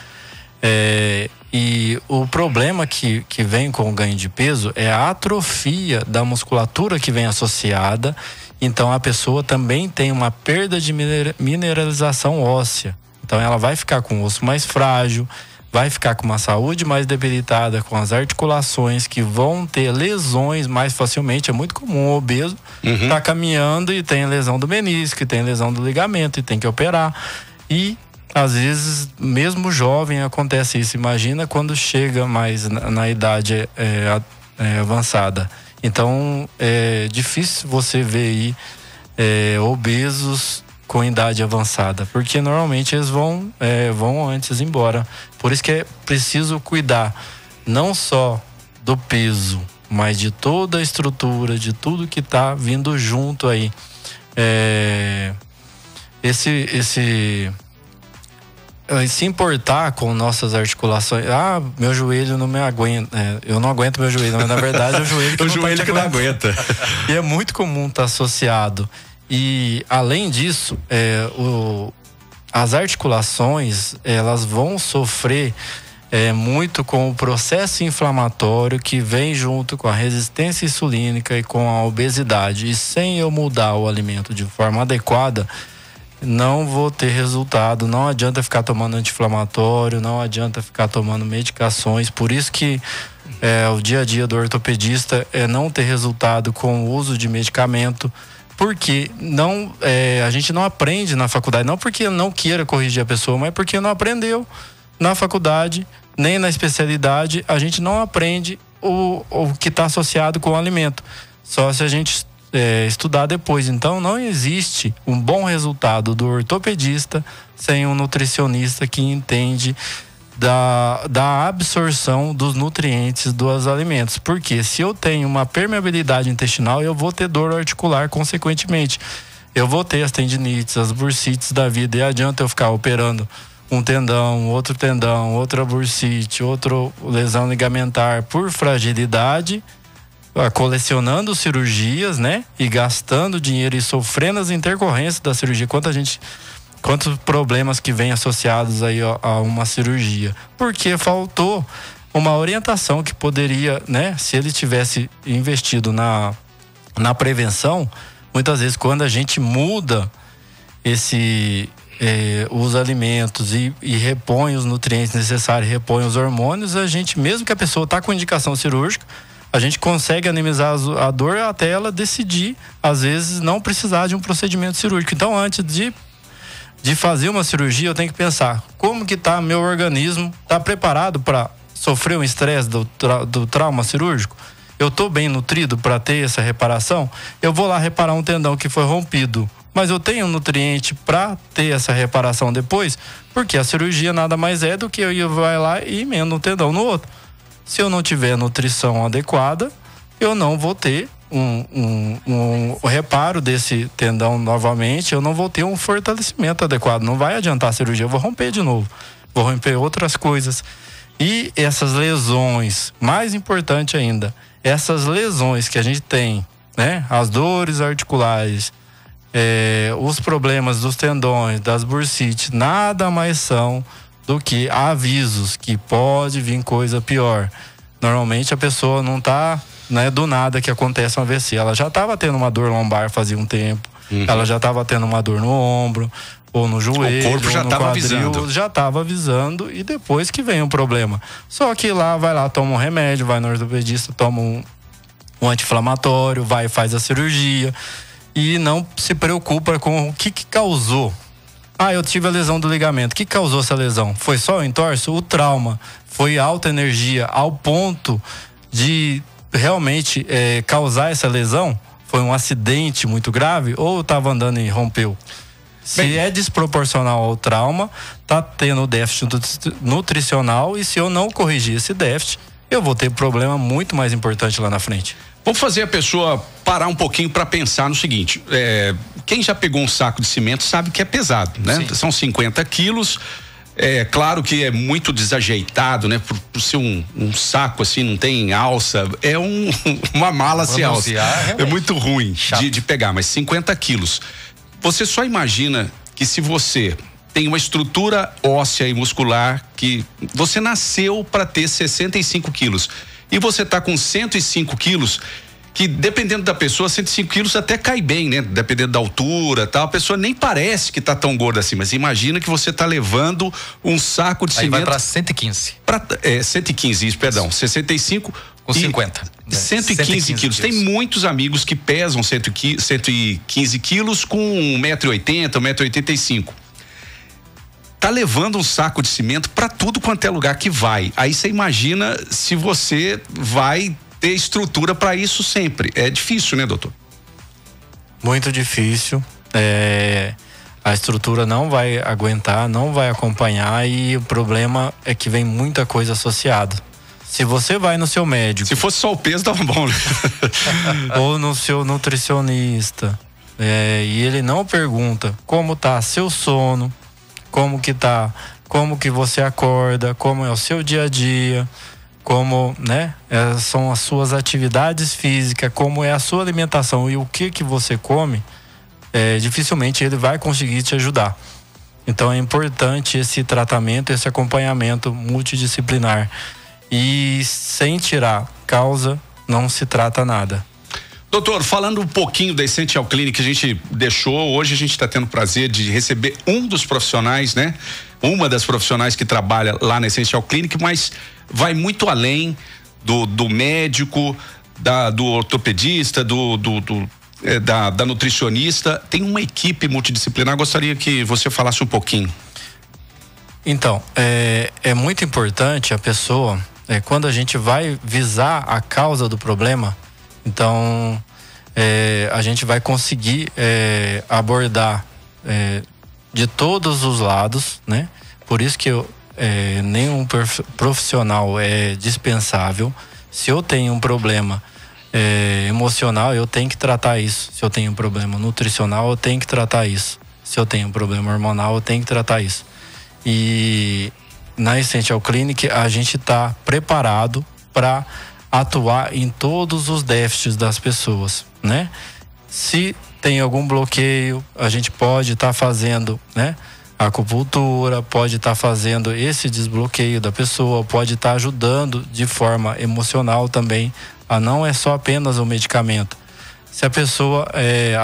E o problema que vem com o ganho de peso é a atrofia da musculatura que vem associada. Então a pessoa também tem uma perda de mineralização óssea. Então ela vai ficar com o osso mais frágil, vai ficar com uma saúde mais debilitada, com as articulações que vão ter lesões mais facilmente. É muito comum o obeso tá caminhando e tem lesão do menisco, tem lesão do ligamento e tem que operar. E às vezes, mesmo jovem, acontece isso. Imagina quando chega mais na idade avançada. Então, é difícil você ver aí obesos com idade avançada, porque normalmente eles vão antes embora. Por isso que é preciso cuidar não só do peso, mas de toda a estrutura, de tudo que está vindo junto aí. Se importar com nossas articulações, meu joelho não me aguenta, eu não aguento meu joelho, mas na verdade é o joelho que, não aguenta. E é muito comum estar associado. E além disso, as articulações, elas vão sofrer muito com o processo inflamatório que vem junto com a resistência insulínica e com a obesidade. E sem eu mudar o alimento de forma adequada, não vou ter resultado. Não adianta ficar tomando anti-inflamatório, não adianta ficar tomando medicações. Por isso que o dia a dia do ortopedista é não ter resultado com o uso de medicamento, porque a gente não aprende na faculdade, não porque não queira corrigir a pessoa, mas porque não aprendeu na faculdade, nem na especialidade. A gente não aprende o que está associado com o alimento, só se a gente estudar depois. Então não existe um bom resultado do ortopedista sem um nutricionista que entende da absorção dos nutrientes dos alimentos. Porque se eu tenho uma permeabilidade intestinal, eu vou ter dor articular consequentemente. Eu vou ter as tendinites, as bursites da vida. E adianta eu ficar operando um tendão, outra bursite, outra lesão ligamentar por fragilidade, colecionando cirurgias, né? E gastando dinheiro e sofrendo as intercorrências da cirurgia. Quantos problemas que vêm associados aí a uma cirurgia. Porque faltou uma orientação que poderia, né? Se ele tivesse investido na prevenção, muitas vezes quando a gente muda os alimentos e repõe os nutrientes necessários, repõe os hormônios, a gente, mesmo que a pessoa está com indicação cirúrgica, a gente consegue amenizar a dor até ela decidir, às vezes, não precisar de um procedimento cirúrgico. Então, antes de fazer uma cirurgia, eu tenho que pensar como que tá meu organismo, tá preparado para sofrer um estresse do trauma cirúrgico? Eu tô bem nutrido para ter essa reparação? Eu vou lá reparar um tendão que foi rompido, mas eu tenho nutriente para ter essa reparação depois? Porque a cirurgia nada mais é do que eu vai lá e emendo um tendão no outro. Se eu não tiver nutrição adequada, eu não vou ter um reparo desse tendão novamente, eu não vou ter um fortalecimento adequado. Não vai adiantar a cirurgia, eu vou romper de novo, vou romper outras coisas. E essas lesões, mais importante ainda, essas lesões que a gente tem, né? As dores articulares, os problemas dos tendões, das bursites, nada mais são do que avisos que pode vir coisa pior. Normalmente a pessoa não tá, né, do nada que acontece um AVC. Ela já estava tendo uma dor lombar fazia um tempo, ela já estava tendo uma dor no ombro, ou no joelho, o corpo já estava avisando. Já estava avisando, e depois que vem o problema. Só que vai lá, toma um remédio, vai no ortopedista, toma um anti-inflamatório, vai e faz a cirurgia, e não se preocupa com o que causou. Eu tive a lesão do ligamento. O que causou essa lesão? Foi só o entorse? O trauma foi alta energia ao ponto de realmente causar essa lesão? Foi um acidente muito grave? Ou estava andando e rompeu? Se é desproporcional ao trauma, tá tendo déficit nutricional, e se eu não corrigir esse déficit, eu vou ter problema muito mais importante lá na frente. Vamos fazer a pessoa parar um pouquinho para pensar no seguinte: quem já pegou um saco de cimento sabe que é pesado, né? Sim. São 50 quilos. É claro que é muito desajeitado, né? Por ser um saco assim, não tem alça, é uma mala sem alça. É muito ruim de pegar, mas 50 quilos. Você só imagina que se você tem uma estrutura óssea e muscular, que você nasceu para ter 65 quilos e você tá com 105 quilos, que dependendo da pessoa, 105 quilos até cai bem, né? Dependendo da altura, tal, a pessoa nem parece que tá tão gorda assim, mas imagina que você tá levando um saco de cimento. Aí vai para 115. 115, isso, perdão, 65 com 50. 115 quilos. Tem muitos amigos que pesam 115 quilos com 1,80m, 1,85m. Tá levando um saco de cimento para tudo quanto é lugar que vai. Aí você imagina se você vai ter estrutura para isso sempre. É difícil, né, doutor? Muito difícil. A estrutura não vai aguentar, não vai acompanhar, e o problema é que vem muita coisa associada. Se você vai no seu médico... Se fosse só o peso, tava bom, né? Ou no seu nutricionista, e ele não pergunta como tá seu sono, como que você acorda, como é o seu dia a dia, como, né, são as suas atividades físicas, como é a sua alimentação e o que você come, dificilmente ele vai conseguir te ajudar. Então é importante esse tratamento, esse acompanhamento multidisciplinar. E sem tirar causa, não se trata nada. Doutor, falando um pouquinho da Essential Clinic que a gente deixou, hoje a gente está tendo o prazer de receber um dos profissionais, né? Uma das profissionais que trabalha lá na Essential Clinic, mas vai muito além do médico, do ortopedista, da nutricionista. Tem uma equipe multidisciplinar, gostaria que você falasse um pouquinho. Então, é muito importante a pessoa, quando a gente vai visar a causa do problema, então a gente vai conseguir abordar de todos os lados, né? Por isso que nenhum profissional é dispensável. Se eu tenho um problema emocional, eu tenho que tratar isso. Se eu tenho um problema nutricional, eu tenho que tratar isso. Se eu tenho um problema hormonal, eu tenho que tratar isso. E na Essential Clinic a gente está preparado para atuar em todos os déficits das pessoas, né? Se tem algum bloqueio, a gente pode estar fazendo, né, acupuntura, pode estar fazendo esse desbloqueio da pessoa, pode estar ajudando de forma emocional também. Não é só apenas o medicamento. Se a pessoa,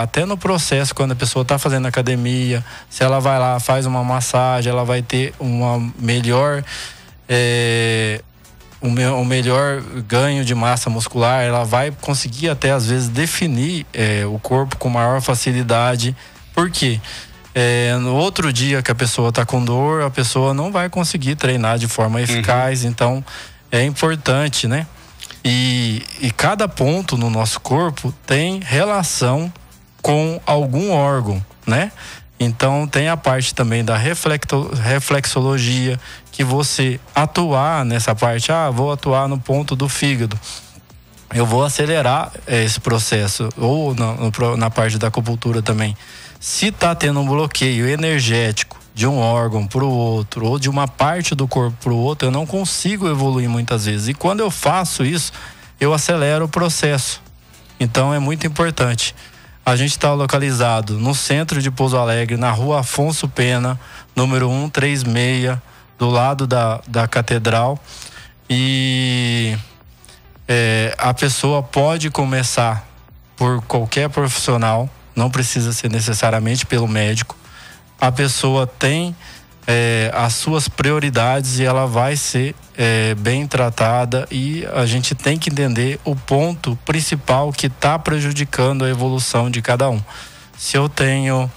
até no processo, quando a pessoa está fazendo academia, se ela vai lá, faz uma massagem, ela vai ter uma melhor, um melhor ganho de massa muscular, ela vai conseguir até às vezes definir o corpo com maior facilidade. Por quê? No outro dia que a pessoa está com dor, a pessoa não vai conseguir treinar de forma eficaz. Então é importante, né? E cada ponto no nosso corpo tem relação com algum órgão, né? Então tem a parte também da reflexologia, que você atuar nessa parte, vou atuar no ponto do fígado, eu vou acelerar esse processo, ou na parte da acupuntura também. Se tá tendo um bloqueio energético de um órgão para o outro, ou de uma parte do corpo para o outro, eu não consigo evoluir muitas vezes. E quando eu faço isso, eu acelero o processo. Então é muito importante. A gente está localizado no centro de Pouso Alegre, na rua Afonso Pena, número 136, do lado da catedral. E a pessoa pode começar por qualquer profissional, não precisa ser necessariamente pelo médico. A pessoa tem as suas prioridades e ela vai ser bem tratada, e a gente tem que entender o ponto principal que está prejudicando a evolução de cada um. Se eu tenho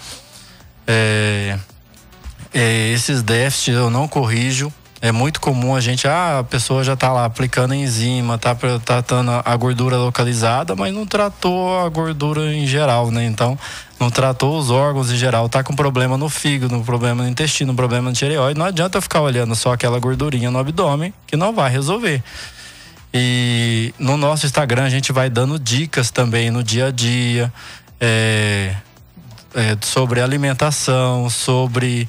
esses déficits, eu não corrijo. É muito comum a gente, a pessoa já está lá aplicando enzima, tá tratando a gordura localizada, mas não tratou a gordura em geral, né? Então, não tratou os órgãos em geral. Tá com problema no fígado, um problema no intestino, um problema no tireoide. Não adianta eu ficar olhando só aquela gordurinha no abdômen, que não vai resolver. E no nosso Instagram a gente vai dando dicas também no dia a dia, sobre alimentação, sobre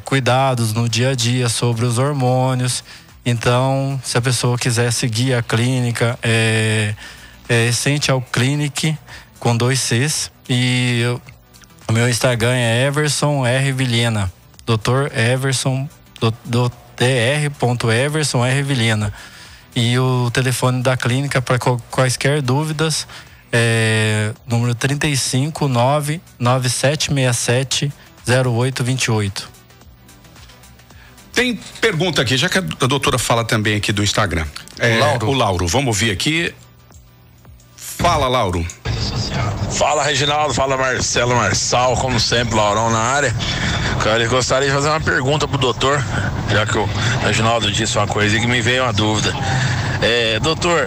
cuidados no dia a dia, sobre os hormônios. Então, se a pessoa quiser seguir a clínica, Essential Clinic com 2 Cs, e o meu Instagram é Everson R. Vilhena, Dr. Everson, Dr.Everson R. Vilhena. E o telefone da clínica para quaisquer dúvidas número 359-9767-0828. Tem pergunta aqui, já que a doutora fala também aqui do Instagram. O Lauro, vamos ouvir aqui. Fala, Lauro. Fala, Reginaldo, fala Marcelo Marçal, como sempre, Laurão na área. Cara, eu gostaria de fazer uma pergunta pro doutor, já que o Reginaldo disse uma coisa que me veio uma dúvida. Doutor,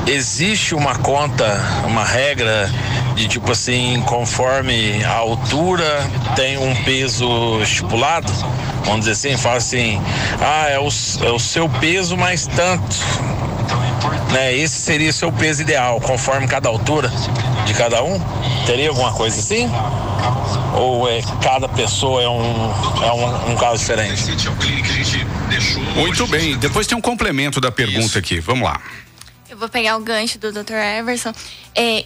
existe uma conta, uma regra de tipo assim, conforme a altura tem um peso estipulado? Vamos dizer assim, fala assim, é o seu peso mais tanto, né? Esse seria o seu peso ideal, conforme cada altura de cada um? Teria alguma coisa assim? Ou cada pessoa é um caso diferente? Muito bem, depois tem um complemento da pergunta aqui, vamos lá. Eu vou pegar o gancho do Dr. Everson.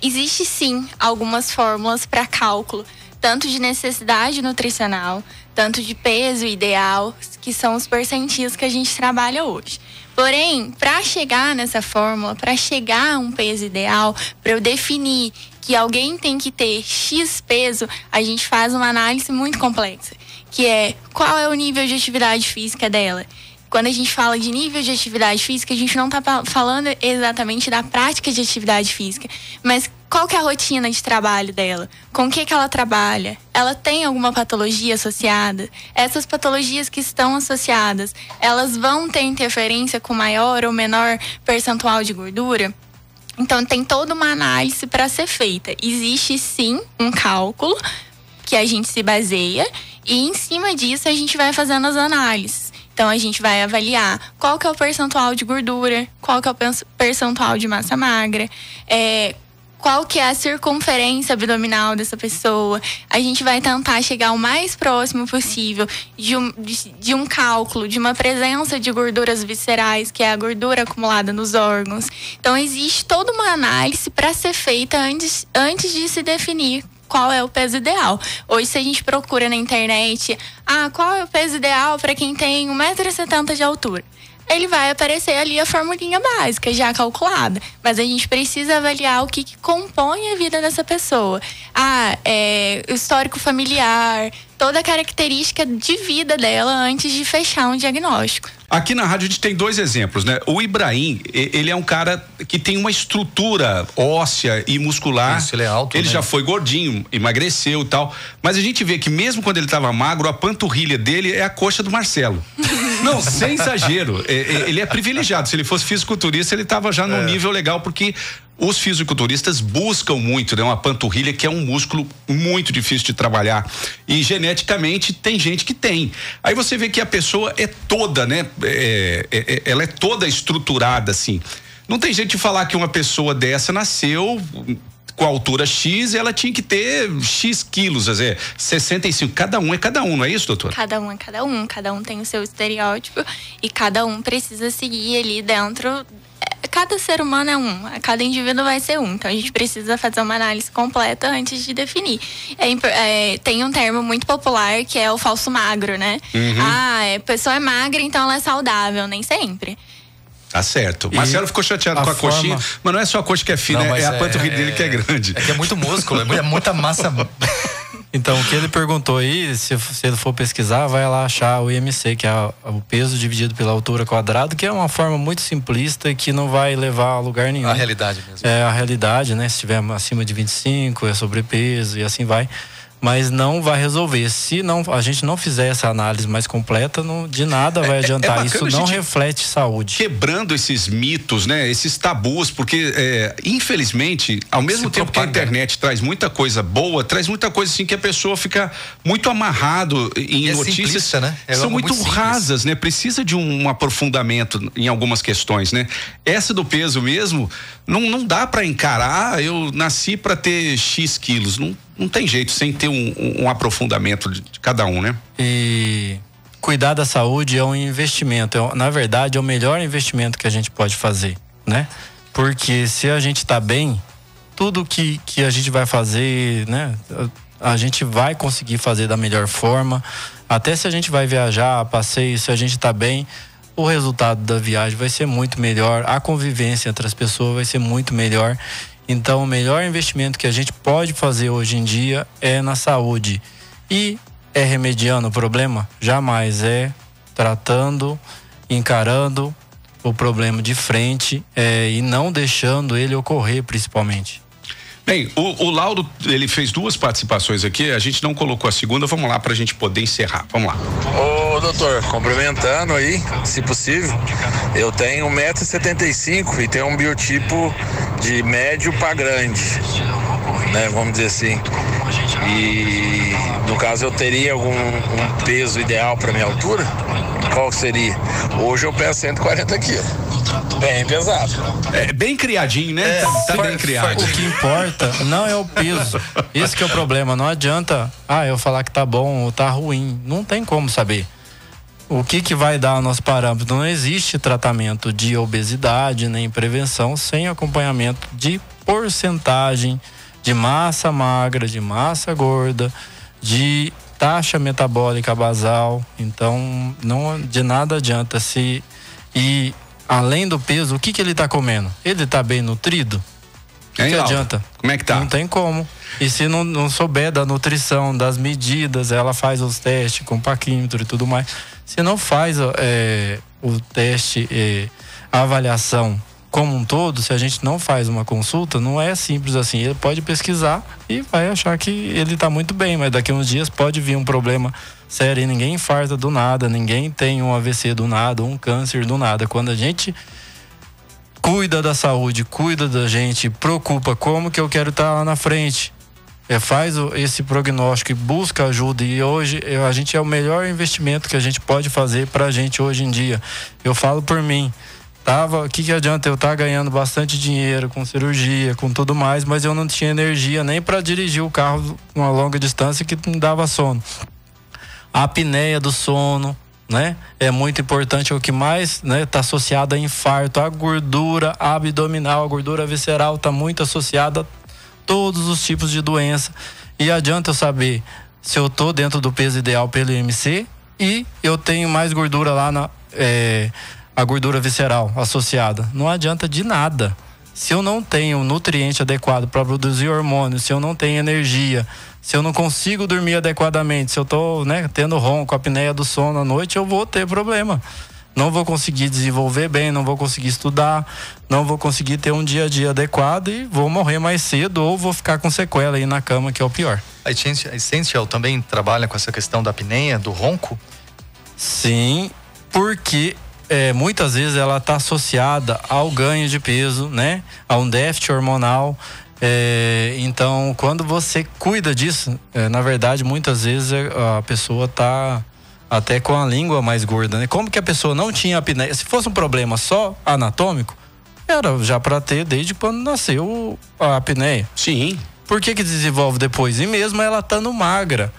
Existe sim algumas fórmulas para cálculo, tanto de necessidade nutricional, tanto de peso ideal, que são os percentis que a gente trabalha hoje. Porém, para chegar nessa fórmula, para chegar a um peso ideal, para eu definir que alguém tem que ter X peso, a gente faz uma análise muito complexa, que é qual é o nível de atividade física dela. Quando a gente fala de nível de atividade física, a gente não está falando exatamente da prática de atividade física, mas qual que é a rotina de trabalho dela? Com o que ela trabalha? Ela tem alguma patologia associada? Essas patologias que estão associadas, elas vão ter interferência com maior ou menor percentual de gordura? Então, tem toda uma análise para ser feita. Existe, sim, um cálculo que a gente se baseia e, em cima disso, a gente vai fazendo as análises. Então, a gente vai avaliar qual que é o percentual de gordura, qual que é o percentual de massa magra, qual que é a circunferência abdominal dessa pessoa. A gente vai tentar chegar o mais próximo possível de um cálculo, de uma presença de gorduras viscerais, que é a gordura acumulada nos órgãos. Então, existe toda uma análise para ser feita antes de se definir qual é o peso ideal. Hoje, se a gente procura na internet, qual é o peso ideal para quem tem 1,70 m de altura? Ele vai aparecer ali a formulinha básica, já calculada. Mas a gente precisa avaliar o que compõe a vida dessa pessoa. O histórico familiar, toda a característica de vida dela antes de fechar um diagnóstico. Aqui na rádio a gente tem dois exemplos, né? O Ibrahim, ele é um cara que tem uma estrutura óssea e muscular. Isso, ele é alto, ele né? já foi gordinho, emagreceu e tal. Mas a gente vê que mesmo quando ele estava magro, a panturrilha dele é a coxa do Marcelo. Não, sem exagero. Ele é privilegiado. Se ele fosse fisiculturista, ele estava já num nível legal, porque os fisiculturistas buscam muito, né? Uma panturrilha que é um músculo muito difícil de trabalhar. E geneticamente tem gente que tem. Aí você vê que a pessoa é toda, né? Ela é toda estruturada, assim. Não tem jeito de falar que uma pessoa dessa nasceu com a altura X, ela tinha que ter X quilos, 65. Cada um é cada um, não é isso, doutor? Cada um é cada um. Cada um tem o seu estereótipo e cada um precisa seguir ali dentro. Cada ser humano é um, cada indivíduo vai ser um. Então a gente precisa fazer uma análise completa antes de definir. Tem um termo muito popular que é o falso magro, né? A pessoa é magra, então ela é saudável. Nem sempre. Tá certo. O Marcelo ficou chateado com a coxinha, mas não é só a coxa que é fina, é a panturrilha dele que é grande. É que é muito músculo, é muita massa. Então, o que ele perguntou aí, se ele for pesquisar, vai lá achar o IMC, que é o peso dividido pela altura quadrado, que é uma forma muito simplista e que não vai levar a lugar nenhum. A realidade mesmo. É a realidade, né? Se tiver acima de 25, é sobrepeso e assim vai. Mas não vai resolver. Se a gente não fizer essa análise mais completa, de nada vai adiantar. Isso não reflete saúde. Quebrando esses mitos, né? Esses tabus, porque infelizmente, ao mesmo tempo que a internet traz muita coisa boa, traz muita coisa assim que a pessoa fica muito amarrado em notícias, né? São muito rasas, né? Precisa de um aprofundamento em algumas questões, né? Essa do peso mesmo, não dá para encarar, eu nasci para ter X quilos, não tem jeito sem ter um aprofundamento de cada um, né? E cuidar da saúde é um investimento, na verdade é o melhor investimento que a gente pode fazer, né? Porque se a gente tá bem, tudo que a gente vai fazer, né? A gente vai conseguir fazer da melhor forma. Até se a gente vai viajar, passeio, se a gente tá bem, o resultado da viagem vai ser muito melhor, a convivência entre as pessoas vai ser muito melhor. Então, o melhor investimento que a gente pode fazer hoje em dia é na saúde. E é remediando o problema? Jamais. É tratando, encarando o problema de frente e não deixando ele ocorrer, principalmente. Bem, o Lauro, ele fez 2 participações aqui, a gente não colocou a segunda, vamos lá pra gente poder encerrar, vamos lá. Ô doutor, complementando aí, se possível, eu tenho 1,75 m e tenho um biotipo de médio para grande, né, vamos dizer assim. E no caso eu teria algum peso ideal para minha altura? Qual seria? Hoje eu peso 140 quilos. Bem pesado. É bem criadinho, né? Tá bem criado. O que importa não é o peso. Esse que é o problema. Não adianta eu falar que tá bom ou tá ruim. Não tem como saber. O que vai dar o nosso parâmetro? Não existe tratamento de obesidade nem prevenção sem acompanhamento de porcentagem de massa magra, de massa gorda, de taxa metabólica basal. Então, não de nada adianta se e além do peso, o que ele está comendo? Ele está bem nutrido? O que adianta? Como é que tá? Não tem como. E se não souber da nutrição, das medidas, ela faz os testes com paquímetro e tudo mais. Se não faz o teste, a avaliação como um todo, se a gente não faz uma consulta, não é simples assim. Ele pode pesquisar e vai achar que ele está muito bem, mas daqui a uns dias pode vir um problema sério e ninguém infarta do nada, ninguém tem um AVC do nada, um câncer do nada. Quando a gente cuida da saúde, cuida da gente, preocupa como que eu quero estar lá na frente, faz esse prognóstico e busca ajuda, e hoje a gente é o melhor investimento que a gente pode fazer pra gente hoje em dia. Eu falo por mim, o que adianta eu estar ganhando bastante dinheiro com cirurgia, com tudo mais, mas eu não tinha energia nem para dirigir o carro uma longa distância que me dava sono. A apneia do sono, né? É muito importante, é o que mais, né, tá associado a infarto. A gordura abdominal, a gordura visceral tá muito associada a todos os tipos de doença. E adianta eu saber se eu tô dentro do peso ideal pelo IMC e eu tenho mais gordura lá a gordura visceral associada. Não adianta de nada. Se eu não tenho um nutriente adequado para produzir hormônio, se eu não tenho energia, se eu não consigo dormir adequadamente, se eu tô, tendo ronco, apneia do sono à noite, eu vou ter problema. Não vou conseguir desenvolver bem, não vou conseguir estudar, não vou conseguir ter um dia a dia adequado e vou morrer mais cedo ou vou ficar com sequela aí na cama, que é o pior. A Essential também trabalha com essa questão da apneia, do ronco? Sim, porque muitas vezes ela está associada ao ganho de peso, né? A um déficit hormonal. Então, quando você cuida disso, na verdade, muitas vezes a pessoa está até com a língua mais gorda, né? Como que a pessoa não tinha apneia? Se fosse um problema só anatômico, era já para ter desde quando nasceu a apneia. Sim. Por que desenvolve depois? E mesmo ela estando magra.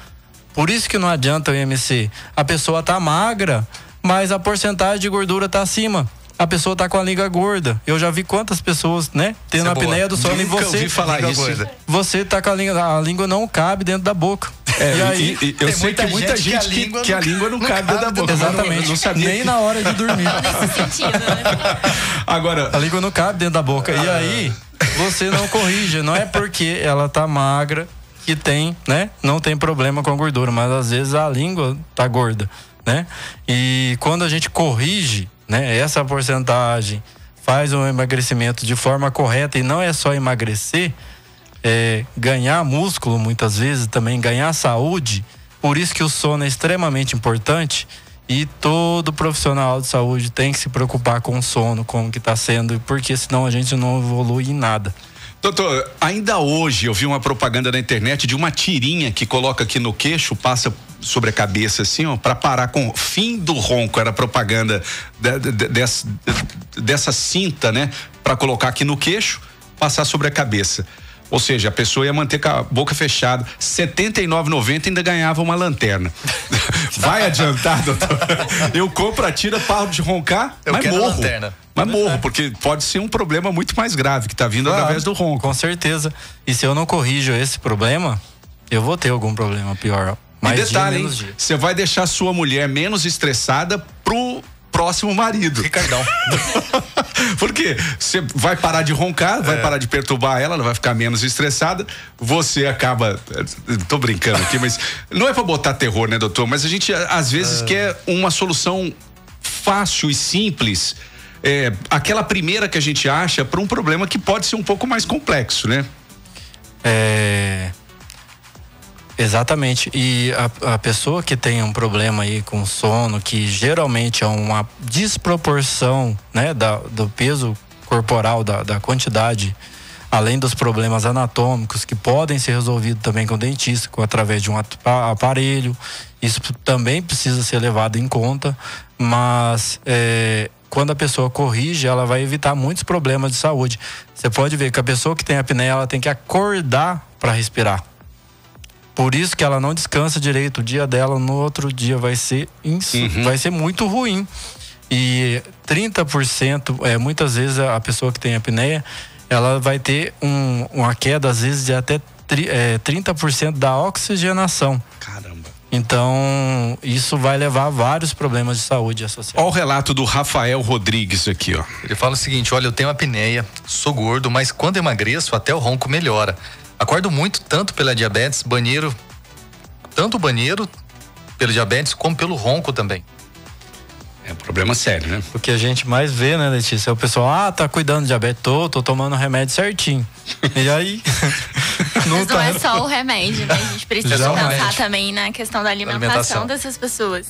Por isso que não adianta o IMC. A pessoa tá magra, mas a porcentagem de gordura tá acima. A pessoa tá com a língua gorda. Eu já vi quantas pessoas, tendo a apneia do sono, e você ouvi falar isso. Você tá com a língua não cabe dentro da boca. E aí, eu sei que muita gente que a língua não cabe dentro da boca. Exatamente. Não sabia. Nem na hora de dormir. Nesse sentido, né? Agora, a língua não cabe dentro da boca. E aí, você não corrige. Não é porque ela tá magra que tem, não tem problema com a gordura, mas às vezes a língua tá gorda, E quando a gente corrige, essa porcentagem, faz um emagrecimento de forma correta, e não é só emagrecer, ganhar músculo muitas vezes, também ganhar saúde. Por isso que o sono é extremamente importante, e todo profissional de saúde tem que se preocupar com o sono, como que está sendo, porque senão a gente não evolui em nada. Doutor, ainda hoje eu vi uma propaganda na internet de uma tirinha que coloca aqui no queixo, passa sobre a cabeça assim, ó, para parar com o fim do ronco. Era propaganda dessa cinta, para colocar aqui no queixo, passar sobre a cabeça. Ou seja, a pessoa ia manter com a boca fechada. R$ 79,90 ainda ganhava uma lanterna. Vai adiantar, doutor? Eu compro a tira, paro de roncar, mas morro. Lanterna. Mas morro, porque pode ser um problema muito mais grave que tá vindo através do ronco. Com certeza. E se eu não corrijo esse problema, eu vou ter algum problema pior. E detalhe, hein? Você vai deixar sua mulher menos estressada pro próximo marido. Ricardão. Porque você vai parar de roncar, vai parar de perturbar ela vai ficar menos estressada, você acaba, tô brincando aqui, mas não é pra botar terror, né, doutor? Mas a gente às vezes quer uma solução fácil e simples, aquela primeira que a gente acha para um problema que pode ser um pouco mais complexo, né? Exatamente, e a pessoa que tem um problema aí com sono, que geralmente é uma desproporção, né, do peso corporal, da quantidade, além dos problemas anatômicos que podem ser resolvidos também com o dentista, através de um aparelho, isso também precisa ser levado em conta, mas quando a pessoa corrige, ela vai evitar muitos problemas de saúde. Você pode ver que a pessoa que tem apneia, ela tem que acordar para respirar. Por isso que ela não descansa direito. O dia dela no outro dia vai ser vai ser muito ruim. E 30%, muitas vezes a pessoa que tem apneia, ela vai ter uma queda, às vezes, de até 30% da oxigenação. Caramba. Então, isso vai levar a vários problemas de saúde associados. Olha o relato do Rafael Rodrigues aqui, ó. Ele fala o seguinte: olha, eu tenho apneia, sou gordo, mas quando emagreço, até o ronco melhora. Acordo muito, tanto pela diabetes, tanto o banheiro pelo diabetes, como pelo ronco também. É um problema sério, né? O que a gente mais vê, né, Letícia? É o pessoal, tá cuidando de diabetes, tô tomando remédio certinho. E aí? Mas não é só o remédio, né? A gente precisa pensar também na questão da alimentação dessas pessoas.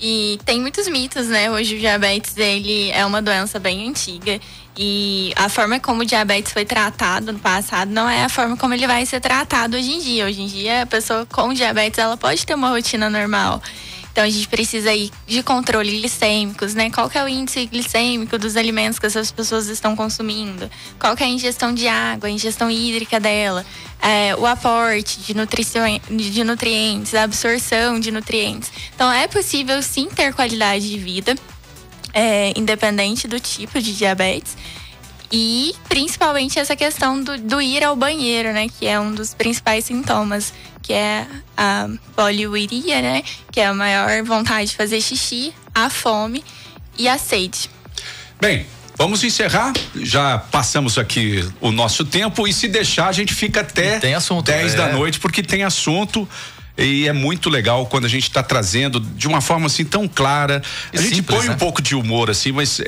E tem muitos mitos, né? Hoje o diabetes, ele é uma doença bem antiga. E a forma como o diabetes foi tratado no passado não é a forma como ele vai ser tratado hoje em dia. Hoje em dia, a pessoa com diabetes, ela pode ter uma rotina normal. Então, a gente precisa aí de controle glicêmicos, né? Qual que é o índice glicêmico dos alimentos que essas pessoas estão consumindo? Qual que é a ingestão de água, a ingestão hídrica dela? O aporte de nutrientes, a absorção de nutrientes. Então, é possível sim ter qualidade de vida, independente do tipo de diabetes. E principalmente essa questão do ir ao banheiro, né? Que é um dos principais sintomas, que é a poliuria, né? Que é a maior vontade de fazer xixi, a fome e a sede. Bem, vamos encerrar. Já passamos aqui o nosso tempo e se deixar a gente fica até 10 da noite, porque tem assunto. E é muito legal quando a gente está trazendo de uma forma assim tão clara. A gente põe um pouco de humor assim, mas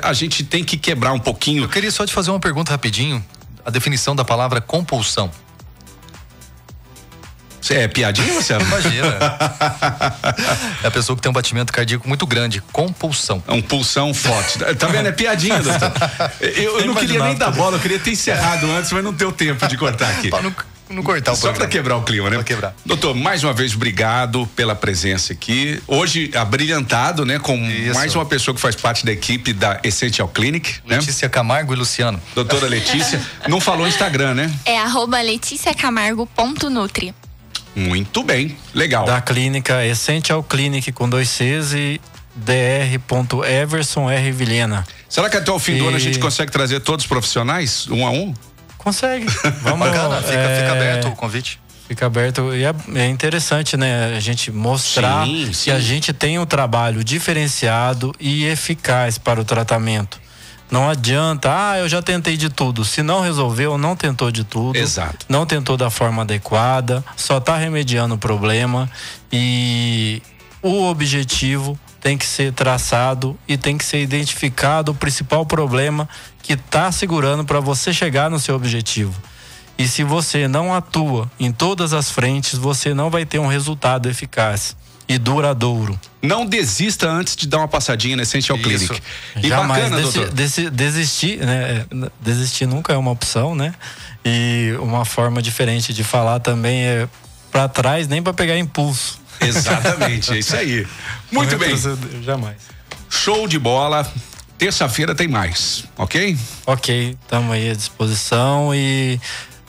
a gente tem que quebrar um pouquinho. Eu queria só te fazer uma pergunta rapidinho. A definição da palavra compulsão. É piadinha, Marcelo? Imagina. É a pessoa que tem um batimento cardíaco muito grande. Compulsão. É um pulsão forte. Tá vendo? É piadinha, doutor. Eu não queria nem dar bola, eu queria ter encerrado antes, mas não deu tempo de cortar aqui. Não cortar o Só para quebrar o clima, né? Pra quebrar. Doutor, mais uma vez, obrigado pela presença aqui. Hoje, abrilhantado, né? Com mais uma pessoa que faz parte da equipe da Essential Clinic, Letícia Camargo e Luciano. Doutora Letícia. Não falou Instagram, né? É @leticiacamargo.nutri. Muito bem, legal. Da clínica Essential Clinic com 2 Cs e dr.everson R. Vilhena. Será que até o fim do ano a gente consegue trazer todos os profissionais, um a um? Consegue. Vamos. Bacana, fica aberto o convite. Fica aberto e é interessante, né? A gente mostrar que a gente tem um trabalho diferenciado e eficaz para o tratamento. Não adianta, eu já tentei de tudo. Se não resolveu, não tentou de tudo. Exato. Não tentou da forma adequada, só está remediando o problema. E o objetivo tem que ser traçado e tem que ser identificado o principal problema que está segurando para você chegar no seu objetivo. E se você não atua em todas as frentes, você não vai ter um resultado eficaz e duradouro. Não desista antes de dar uma passadinha na Essential Clinic. E jamais bacana, doutor. Desistir, né? Desistir nunca é uma opção, né? E uma forma diferente de falar também é para trás, nem para pegar impulso. Exatamente, é isso aí. Muito bem. Jamais. Show de bola. Terça-feira tem mais, ok? Ok, estamos aí à disposição e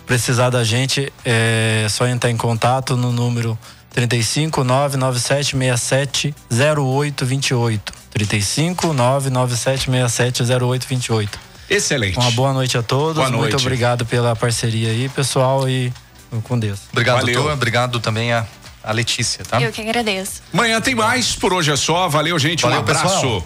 precisar da gente é só entrar em contato no número 35997670828. 35997670828. Excelente. Uma boa noite a todos. Boa noite. Muito obrigado pela parceria aí, pessoal, e com Deus. Obrigado, Valeu. doutor. Obrigado também a Letícia, tá? Eu que agradeço. Amanhã tem mais. Por hoje é só. Valeu, gente. Valeu, um abraço. pessoal.